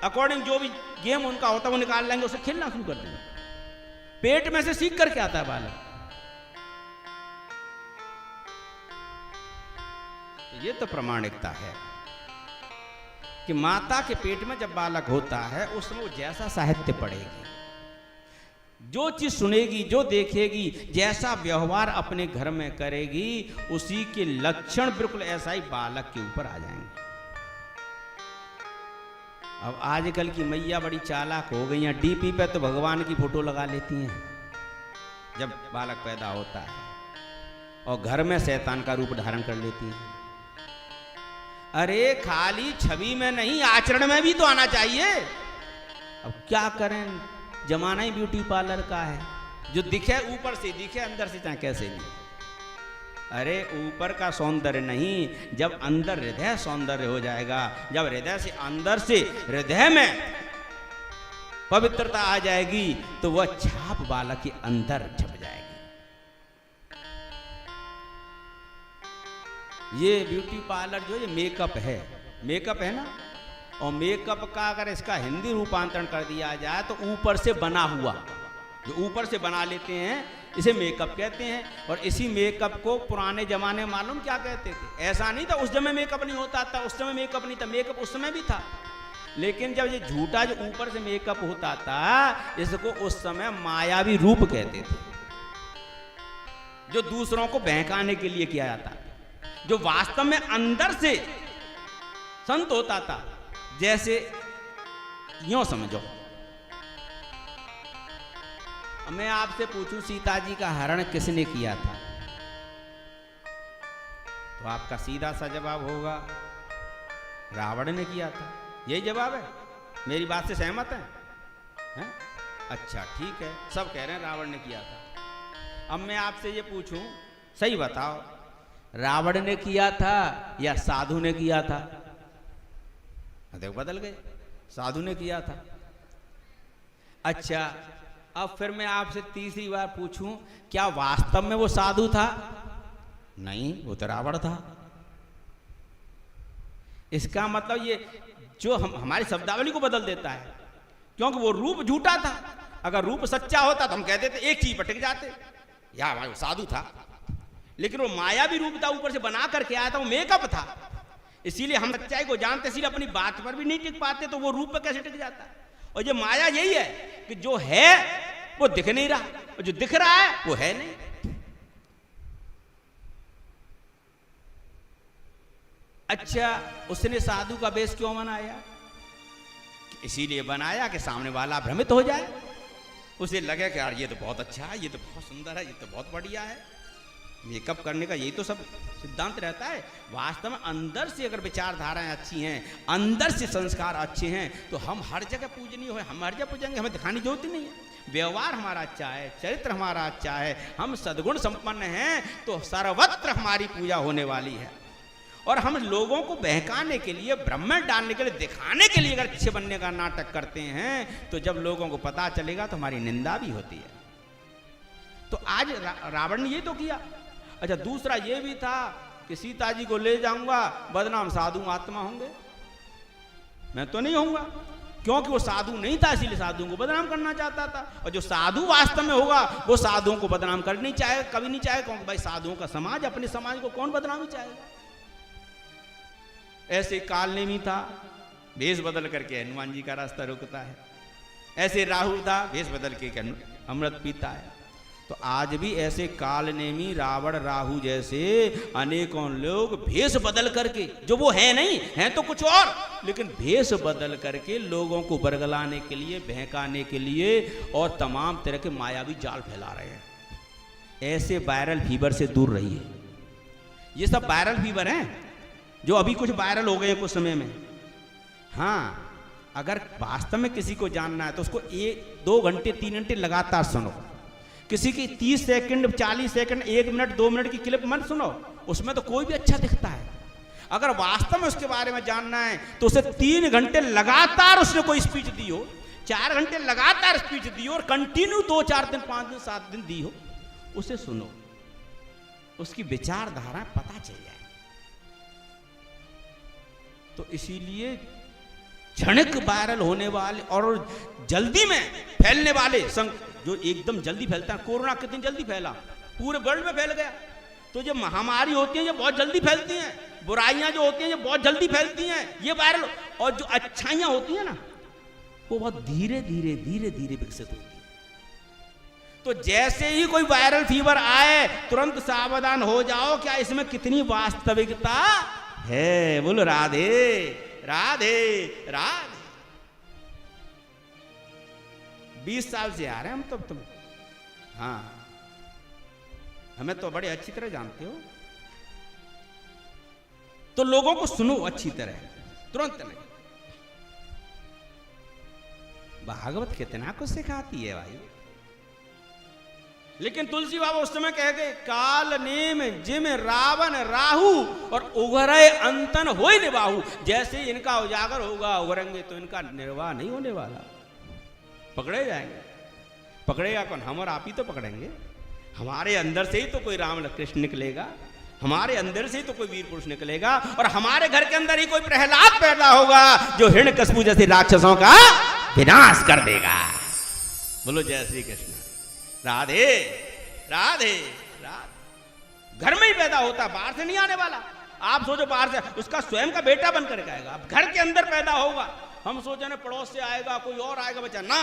अकॉर्डिंग जो भी गेम उनका होता है वो निकाल लेंगे, उसे खेलना शुरू कर देंगे। पेट में से सीख करके आता है बालक। ये तो प्रामाणिकता है कि माता के पेट में जब बालक होता है उस समय वो जैसा साहित्य पढ़ेगी, जो चीज सुनेगी, जो देखेगी, जैसा व्यवहार अपने घर में करेगी, उसी के लक्षण बिल्कुल ऐसा ही बालक के ऊपर आ जाएंगे। अब आजकल की मैया बड़ी चालाक हो गई हैं, डीपी पे तो भगवान की फोटो लगा लेती हैं जब बालक पैदा होता है, और घर में शैतान का रूप धारण कर लेती हैं। अरे खाली छवि में नहीं, आचरण में भी तो आना चाहिए। अब क्या करें, जमाना ही ब्यूटी पार्लर का है, जो दिखे ऊपर से दिखे, अंदर से चाहे कैसे नहीं। अरे ऊपर का सौंदर्य नहीं, जब अंदर हृदय सौंदर्य हो जाएगा, जब हृदय से अंदर से हृदय में पवित्रता आ जाएगी, तो वह छाप बालक के अंदर छप जाएगी। ये ब्यूटी पार्लर जो ये मेकअप है ना, और मेकअप का अगर इसका हिंदी रूपांतरण कर दिया जाए तो ऊपर से बना हुआ, जो ऊपर से बना लेते हैं, इसे मेकअप कहते हैं। और इसी मेकअप को पुराने जमाने मालूम क्या कहते थे? ऐसा नहीं था उस समय मेकअप नहीं होता था, उस समय मेकअप नहीं था, मेकअप उस समय भी था, लेकिन जब ये झूठा जो ऊपर से मेकअप होता था, इसको उस समय मायावी रूप कहते थे, जो दूसरों को बहकाने के लिए किया जाता, जो वास्तव में अंदर से संत होता था। जैसे यूं समझो, मैं आपसे पूछूं सीता जी का हरण किसने किया था, तो आपका सीधा सा जवाब होगा रावण ने किया था। यही जवाब है। मेरी बात से सहमत हैं? अच्छा ठीक है, सब कह रहे हैं रावण ने किया था। अब मैं आपसे ये पूछूं, सही बताओ, रावण ने किया था या साधु ने किया था? देखो बदल गए, साधु ने किया था। अच्छा, अब फिर मैं आपसे तीसरी बार पूछूं, क्या वास्तव में वो साधु था? नहीं, वो तो रावण था। इसका मतलब ये जो हमारी शब्दावली को बदल देता है, क्योंकि वो रूप झूठा था। अगर रूप सच्चा होता तो हम कहते थे एक चीज पर टिक जाते, या भाई वो साधु था, लेकिन वो माया भी रूप था, ऊपर से बना करके आया था, वो मेकअप था। इसीलिए हम सच्चाई को जानते, इसीलिए अपनी बात पर भी नहीं टिक पाते, तो वो रूप पर कैसे टिक जाता है? और ये माया यही है कि जो है वो दिख नहीं रहा, और जो दिख रहा है वो है नहीं। अच्छा, उसने साधु का वेश क्यों बनाया? इसीलिए बनाया कि सामने वाला भ्रमित हो जाए, उसे लगे कि यार ये तो बहुत अच्छा है, ये तो बहुत सुंदर है, ये तो बहुत बढ़िया है। मेकअप करने का यही तो सब सिद्धांत रहता है। वास्तव में अंदर से अगर विचारधाराएं अच्छी हैं, अंदर से संस्कार अच्छे हैं, तो हम हर जगह पूजनीय हो, हम हर जगह पूजेंगे, हमें दिखाने की जरूरत ही नहीं है। व्यवहार हमारा अच्छा है, चरित्र हमारा अच्छा है, हम सद्गुण संपन्न हैं, तो सर्वत्र हमारी पूजा होने वाली है। और हम लोगों को बहकाने के लिए, ब्रह्मांड डालने के लिए, दिखाने के लिए अगर अच्छे बनने का नाटक करते हैं, तो जब लोगों को पता चलेगा तो हमारी निंदा भी होती है। तो आज रावण ने ये तो किया। अच्छा, दूसरा ये भी था कि सीता जी को ले जाऊंगा, बदनाम साधु महात्मा होंगे, मैं तो नहीं होऊंगा, क्योंकि वो साधु नहीं था, इसीलिए साधुओं को बदनाम करना चाहता था। और जो साधु वास्तव में होगा वो साधुओं को बदनाम कर नहीं चाहे, कभी नहीं चाहे, क्योंकि भाई साधुओं का समाज, अपने समाज को कौन बदनामी चाहेगा? ऐसे कालनेमी था, भेष बदल करके हनुमान जी का रास्ता रोकता है। ऐसे राहु था, भेष बदल के अमृत पीता है। तो आज भी ऐसे कालनेमी रावण राहु जैसे अनेकों लोग भेष बदल करके, जो वो है नहीं, हैं तो कुछ और, लेकिन भेष बदल करके लोगों को बरगलाने के लिए, बहकाने के लिए और तमाम तरह के मायावी जाल फैला रहे हैं। ऐसे वायरल फीवर से दूर रहिए। ये सब वायरल फीवर हैं जो अभी कुछ वायरल हो गए कुछ समय में। हाँ, अगर वास्तव में किसी को जानना है तो उसको 2 घंटे 3 घंटे लगातार सुनो। किसी की 30 सेकंड 40 सेकंड 1 मिनट 2 मिनट की क्लिप मत सुनो, उसमें तो कोई भी अच्छा दिखता है। अगर वास्तव में उसके बारे में जानना है तो उसे 3 घंटे लगातार उसने कोई स्पीच दी हो, 4 घंटे लगातार स्पीच दी हो और कंटिन्यू 2 4 दिन 5 दिन 7 दिन दी हो, उसे सुनो, उसकी विचारधारा पता चल जाए। तो इसीलिए क्षणिक वायरल होने वाले और जल्दी में फैलने वाले जो एकदम जल्दी फैलता है, कोरोना कितनी जल्दी फैला, पूरे वर्ल्ड में फैल गया। तो जो महामारी होती है ये बहुत जल्दी फैलती हैं, बुराइयां जो होती हैं ये बहुत जल्दी फैलती हैं, ये वायरल। और जो अच्छाइयां होती हैं ना, वो बहुत धीरे धीरे धीरे धीरे विकसित होती है। तो जैसे ही कोई वायरल फीवर आए तुरंत सावधान हो जाओ, क्या इसमें कितनी वास्तविकता है। बोलो राधे राधे राधे। 20 साल से आ रहे हैं हम, तब तुम, हाँ, हमें तो बड़े अच्छी तरह जानते हो। तो लोगों को सुनो अच्छी तरह, तुरंत नहीं। भागवत कितना कुछ सिखाती है भाई। लेकिन तुलसी बाबा उस समय कह गए, काल नेम जिम रावण राहु और उगरे अंतन होय निबाहु। जैसे इनका उजागर होगा, उगरेंगे तो इनका निर्वाह नहीं होने वाला, पकड़े जाएंगे। पकड़ेगा कौन? हम और आप ही तो पकड़ेंगे। हमारे अंदर से ही तो कोई राम कृष्ण निकलेगा, हमारे अंदर से ही तो कोई वीर पुरुष निकलेगा, और हमारे घर के अंदर ही कोई प्रहलाद पैदा होगा जो हिरण्यकशिपु जैसे राक्षसों का विनाश कर देगा। बोलो जय श्री कृष्ण। राधे राधे राधे। घर में ही पैदा होता, बाहर से नहीं आने वाला। आप सोचो बाहर से उसका स्वयं का बेटा बनकर के आएगा, अब घर के अंदर पैदा होगा। हम सोचे ना पड़ोस से आएगा, कोई और आएगा बच्चा, ना।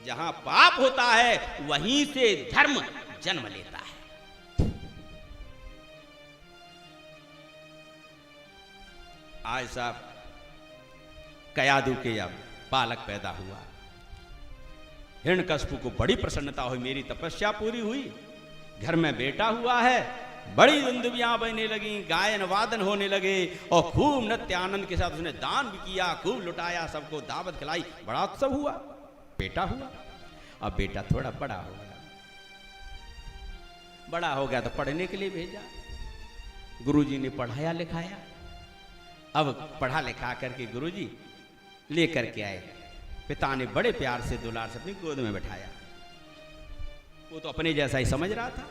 जहां पाप होता है वहीं से धर्म जन्म लेता है। आज साहब कयादू के अब बालक पैदा हुआ, हिरण्यकशिपु को बड़ी प्रसन्नता हुई, मेरी तपस्या पूरी हुई, घर में बेटा हुआ है। बड़ी दुंदुबियां बजने लगी, गायन वादन होने लगे, और खूब नृत्य आनंद के साथ उसने दान भी किया, खूब लुटाया, सबको दावत खिलाई, बड़ा उत्सव हुआ, बेटा हुआ। अब बेटा थोड़ा बड़ा हो गया, बड़ा हो गया तो पढ़ने के लिए भेजा, गुरुजी ने पढ़ाया लिखाया। अब पढ़ा लिखा करके गुरुजी लेकर के आए, पिता ने बड़े प्यार से दुलार से अपनी गोद में बैठाया। वो तो अपने जैसा ही समझ रहा था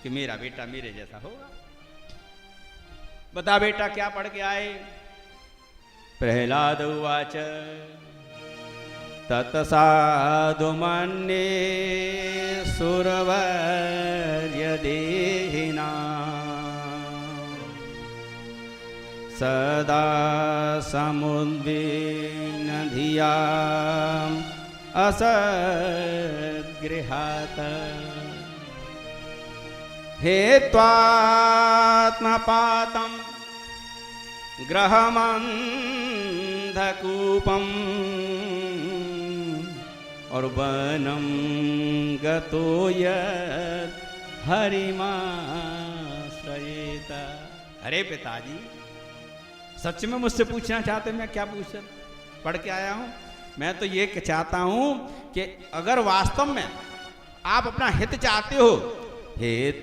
कि मेरा बेटा मेरे जैसा होगा। बता बेटा क्या पढ़ के आए? प्रहलाद उवाच तत्साधु मन्ये सुरवर्य देहिना सदा समुद्विग्न धिया असद्गृहात् हेत्वात्मपातं ग्रहमन्धकूपम् और वनं गतो यत् हरिमाश्रयेत। अरे पिताजी, सच में मुझसे पूछना चाहते? मैं क्या पूछ पढ़ के आया हूं? मैं तो ये चाहता हूं कि अगर वास्तव में आप अपना हित चाहते हो, हेत्वात्मपातं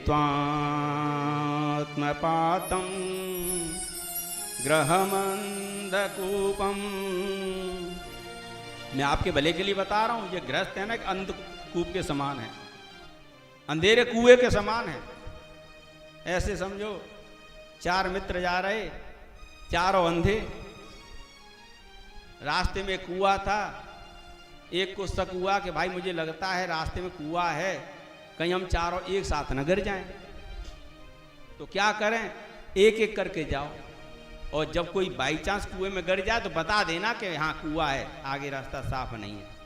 ग्रहमन्धकूपम्, मैं आपके भले के लिए बता रहा हूं। ये गृहस्थ है ना, एक अंधकूप के समान है, अंधेरे कुएं के समान है। ऐसे समझो, 4 मित्र जा रहे, चारों अंधे। रास्ते में कुआं था, एक को शक हुआ कि भाई मुझे लगता है रास्ते में कुआं है, कहीं हम चारों एक साथ न गिर जाएं। तो क्या करें? एक एक करके जाओ। और जब कोई बाई चांस कुएं में गिर जाए तो बता देना कि हाँ कुआं है, आगे रास्ता साफ नहीं है।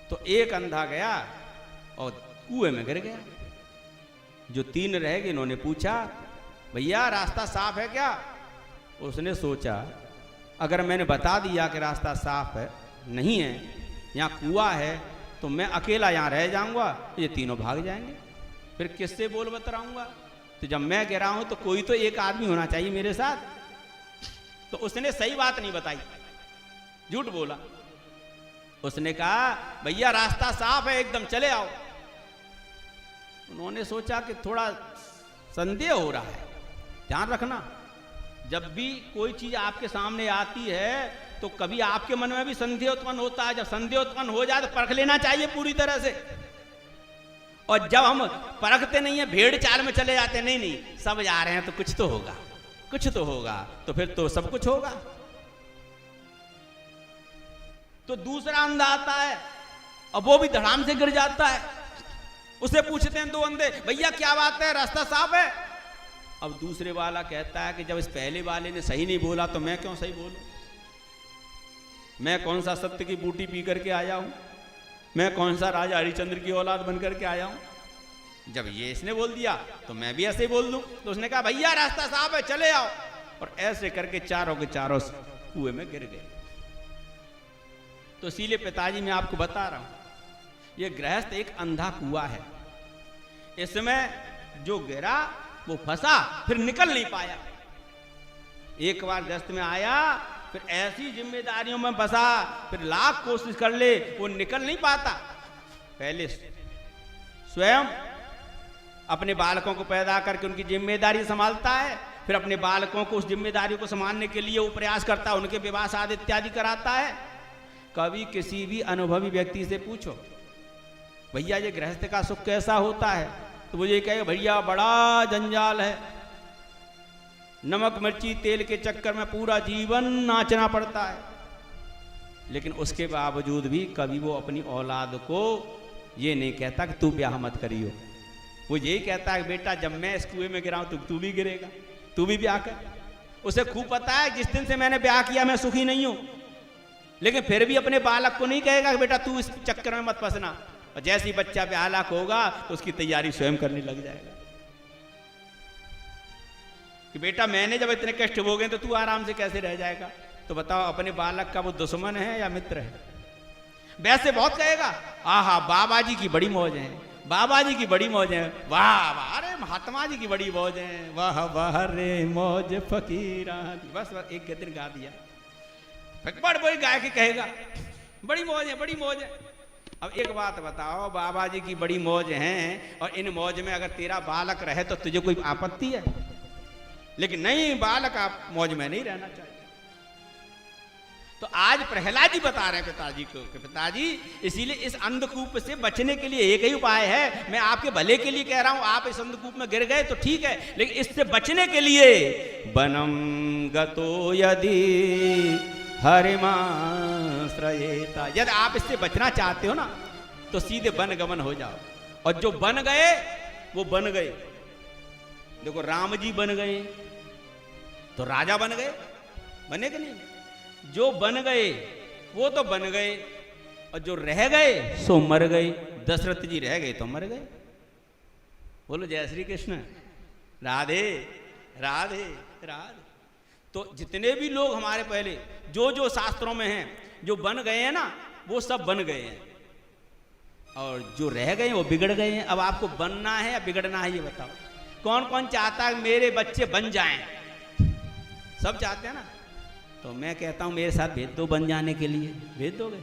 तो एक अंधा गया और कुएं में गिर गया। जो 3 रह गए इन्होंने पूछा, भैया रास्ता साफ है क्या? उसने सोचा अगर मैंने बता दिया कि रास्ता साफ है नहीं है, यहाँ कुआं है, तो मैं अकेला यहाँ रह जाऊंगा, ये तीनों भाग जाएंगे, फिर किससे बोल बतराऊंगा? तो जब मैं गिरा हूं तो कोई तो एक आदमी होना चाहिए मेरे साथ। तो उसने सही बात नहीं बताई, झूठ बोला। उसने कहा भैया रास्ता साफ है, एकदम चले आओ। उन्होंने सोचा कि थोड़ा संदेह हो रहा है। ध्यान रखना, जब भी कोई चीज आपके सामने आती है तो कभी आपके मन में भी संदेह उत्पन्न होता है। जब संदेह उत्पन्न हो जाए तो परख लेना चाहिए पूरी तरह से। और जब हम परखते नहीं है, भेड़ चाल में चले जाते, नहीं नहीं सब जा रहे हैं तो कुछ तो होगा, कुछ तो होगा, तो फिर तो सब कुछ होगा। तो दूसरा अंधा आता है और वो भी धड़ाम से गिर जाता है। उसे पूछते हैं 2 अंधे, भैया क्या बात है, रास्ता साफ है? अब दूसरे वाला कहता है कि जब इस पहले वाले ने सही नहीं बोला तो मैं क्यों सही बोलूं? मैं कौन सा सत्य की बूटी पी करके आया हूं? मैं कौन सा राजा हरिश्चंद्र की औलाद बन करके आया हूं? जब ये इसने बोल दिया तो मैं भी ऐसे ही बोल दूं। तो उसने कहा भैया रास्ता साफ है, चले आओ। और ऐसे करके चारों के चारों कुएं में गिर गए। तो इसीलिए पिताजी मैं आपको बता रहा हूं, ये गृहस्थ एक अंधा कुआं है। इसमें जो गिरा वो फंसा, फिर निकल नहीं पाया। एक बार गृहस्थ में आया, फिर ऐसी जिम्मेदारियों में फंसा, फिर लाख कोशिश कर ले वो निकल नहीं पाता। पहले स्वयं अपने बालकों को पैदा करके उनकी जिम्मेदारी संभालता है, फिर अपने बालकों को उस जिम्मेदारी को संभालने के लिए वो प्रयास करता है, उनके विवाह शादी इत्यादि कराता है। कभी किसी भी अनुभवी व्यक्ति से पूछो भैया ये गृहस्थ का सुख कैसा होता है, तो वो ये कहेगा भैया बड़ा जंजाल है, नमक मिर्ची तेल के चक्कर में पूरा जीवन नाचना पड़ता है। लेकिन उसके बावजूद भी कभी वो अपनी औलाद को ये नहीं कहता कि तू ब्याह मत करियो। वो यही कहता है बेटा जब मैं इस कुएं में गिरा हूं तो तू भी गिरेगा, तू भी ब्याह कर। उसे खूब पता है जिस दिन से मैंने ब्याह किया मैं सुखी नहीं हूं, लेकिन फिर भी अपने बालक को नहीं कहेगा कि बेटा तू इस चक्कर में मत फंसना। और जैसे ही बच्चा ब्याह लायक होगा तो उसकी तैयारी स्वयं करने लग जाएगा कि बेटा मैंने जब इतने कष्ट भोगे तो तू आराम से कैसे रह जाएगा। तो बताओ अपने बालक का वो दुश्मन है या मित्र है? वैसे बहुत कहेगा आहा बाबा जी की बड़ी मौज है, बाबा जी की बड़ी मौज है, वाह वाह, अरे महात्मा जी की बड़ी मौज है, वाह वाह रे मौज फकीरा। बस एक दिन गा दिया, बड़ बड़ी गाय के कहेगा बड़ी मौज है, बड़ी मौज है। अब एक बात बताओ, बाबा जी की बड़ी मौज है और इन मौज में अगर तेरा बालक रहे तो तुझे कोई आपत्ति है? लेकिन नहीं, बालक आप मौज में नहीं रहना चाहिए। तो आज प्रहलाद जी बता रहे हैं पिताजी को कि पिताजी इसीलिए इस अंधकूप से बचने के लिए एक ही उपाय है, मैं आपके भले के लिए कह रहा हूं। आप इस अंधकूप में गिर गए तो ठीक है, लेकिन इससे बचने के लिए वनम गतो यदि हरिमाश्रयेता, यदि आप इससे बचना चाहते हो ना तो सीधे वन गमन हो जाओ। और जो बन गए वो बन गए। देखो राम जी बन गए तो राजा बन गए, बने कि नहीं? जो बन गए वो तो बन गए, और जो रह गए सो मर गए। दशरथ जी रह गए तो मर गए। बोलो जय श्री कृष्ण, राधे राधे राधे। तो जितने भी लोग हमारे पहले जो जो शास्त्रों में हैं जो बन गए हैं ना वो सब बन गए हैं, और जो रह गए हैं वो बिगड़ गए हैं। अब आपको बनना है या बिगड़ना है ये बताओ? कौन कौन चाहता है मेरे बच्चे बन जाएं? सब चाहते हैं ना। तो मैं कहता हूं मेरे साथ भेज दो बन जाने के लिए, भेज दोगे?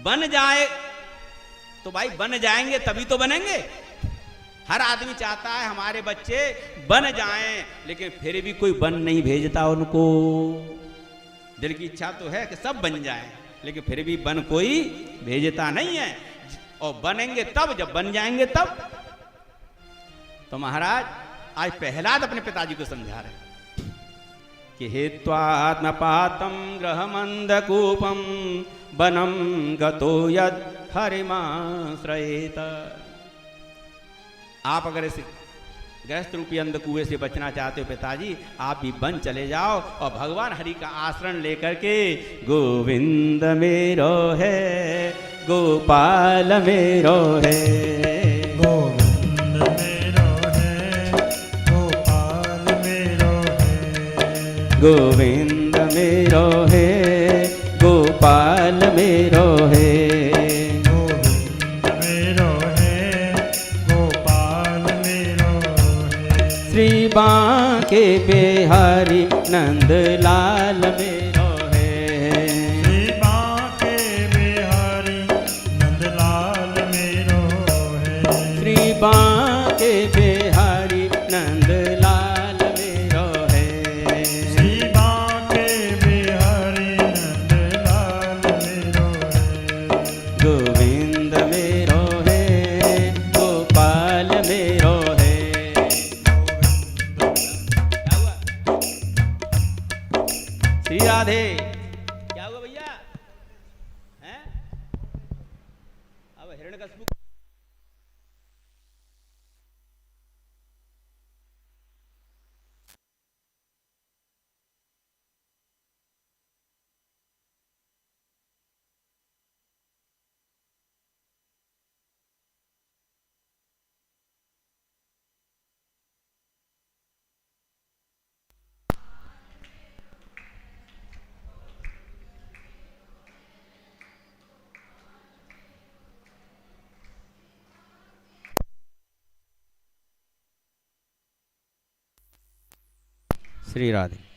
बन जाए तो भाई बन जाएंगे तभी तो बनेंगे। हर आदमी चाहता है हमारे बच्चे बन जाएं, लेकिन फिर भी कोई बन नहीं भेजता उनको। दिल की इच्छा तो है कि सब बन जाएं, लेकिन फिर भी बन कोई भेजता नहीं है। और बनेंगे तब जब बन जाएंगे तब। तो महाराज आज प्रहलाद अपने पिताजी को समझा रहे हैं कि हेत्वात्मपातम ग्रहमंदकूपम वनम गतो यद हरिमाश्रयेत। आप अगर इस गृहस्थ रूपी अंध कुएं से बचना चाहते हो पिताजी, आप भी वन चले जाओ और भगवान हरि का आश्रय लेकर के गोविंद मेरो है गोपाल मेरो है, गोविंद मेरो है गोपाल मेरो है, गोविंद मेरो है गोपाल मेरो है, गोविंद मेरो है गोपाल मेरो है, श्री बांके बिहारी नंद लाल मेरो है, श्री बांके बिहारी नंदलाल मेरो है, श्री बांके बिहारी नंद लाल मेरो है, श्री बांके बिहारी नंदलाल मेरो है, गोविंद मेरो है गोपाल मेरो है। क्या हुआ? श्री राधे, क्या हुआ भैया? हैं? अब हिरण्यकशिपु श्री राधे।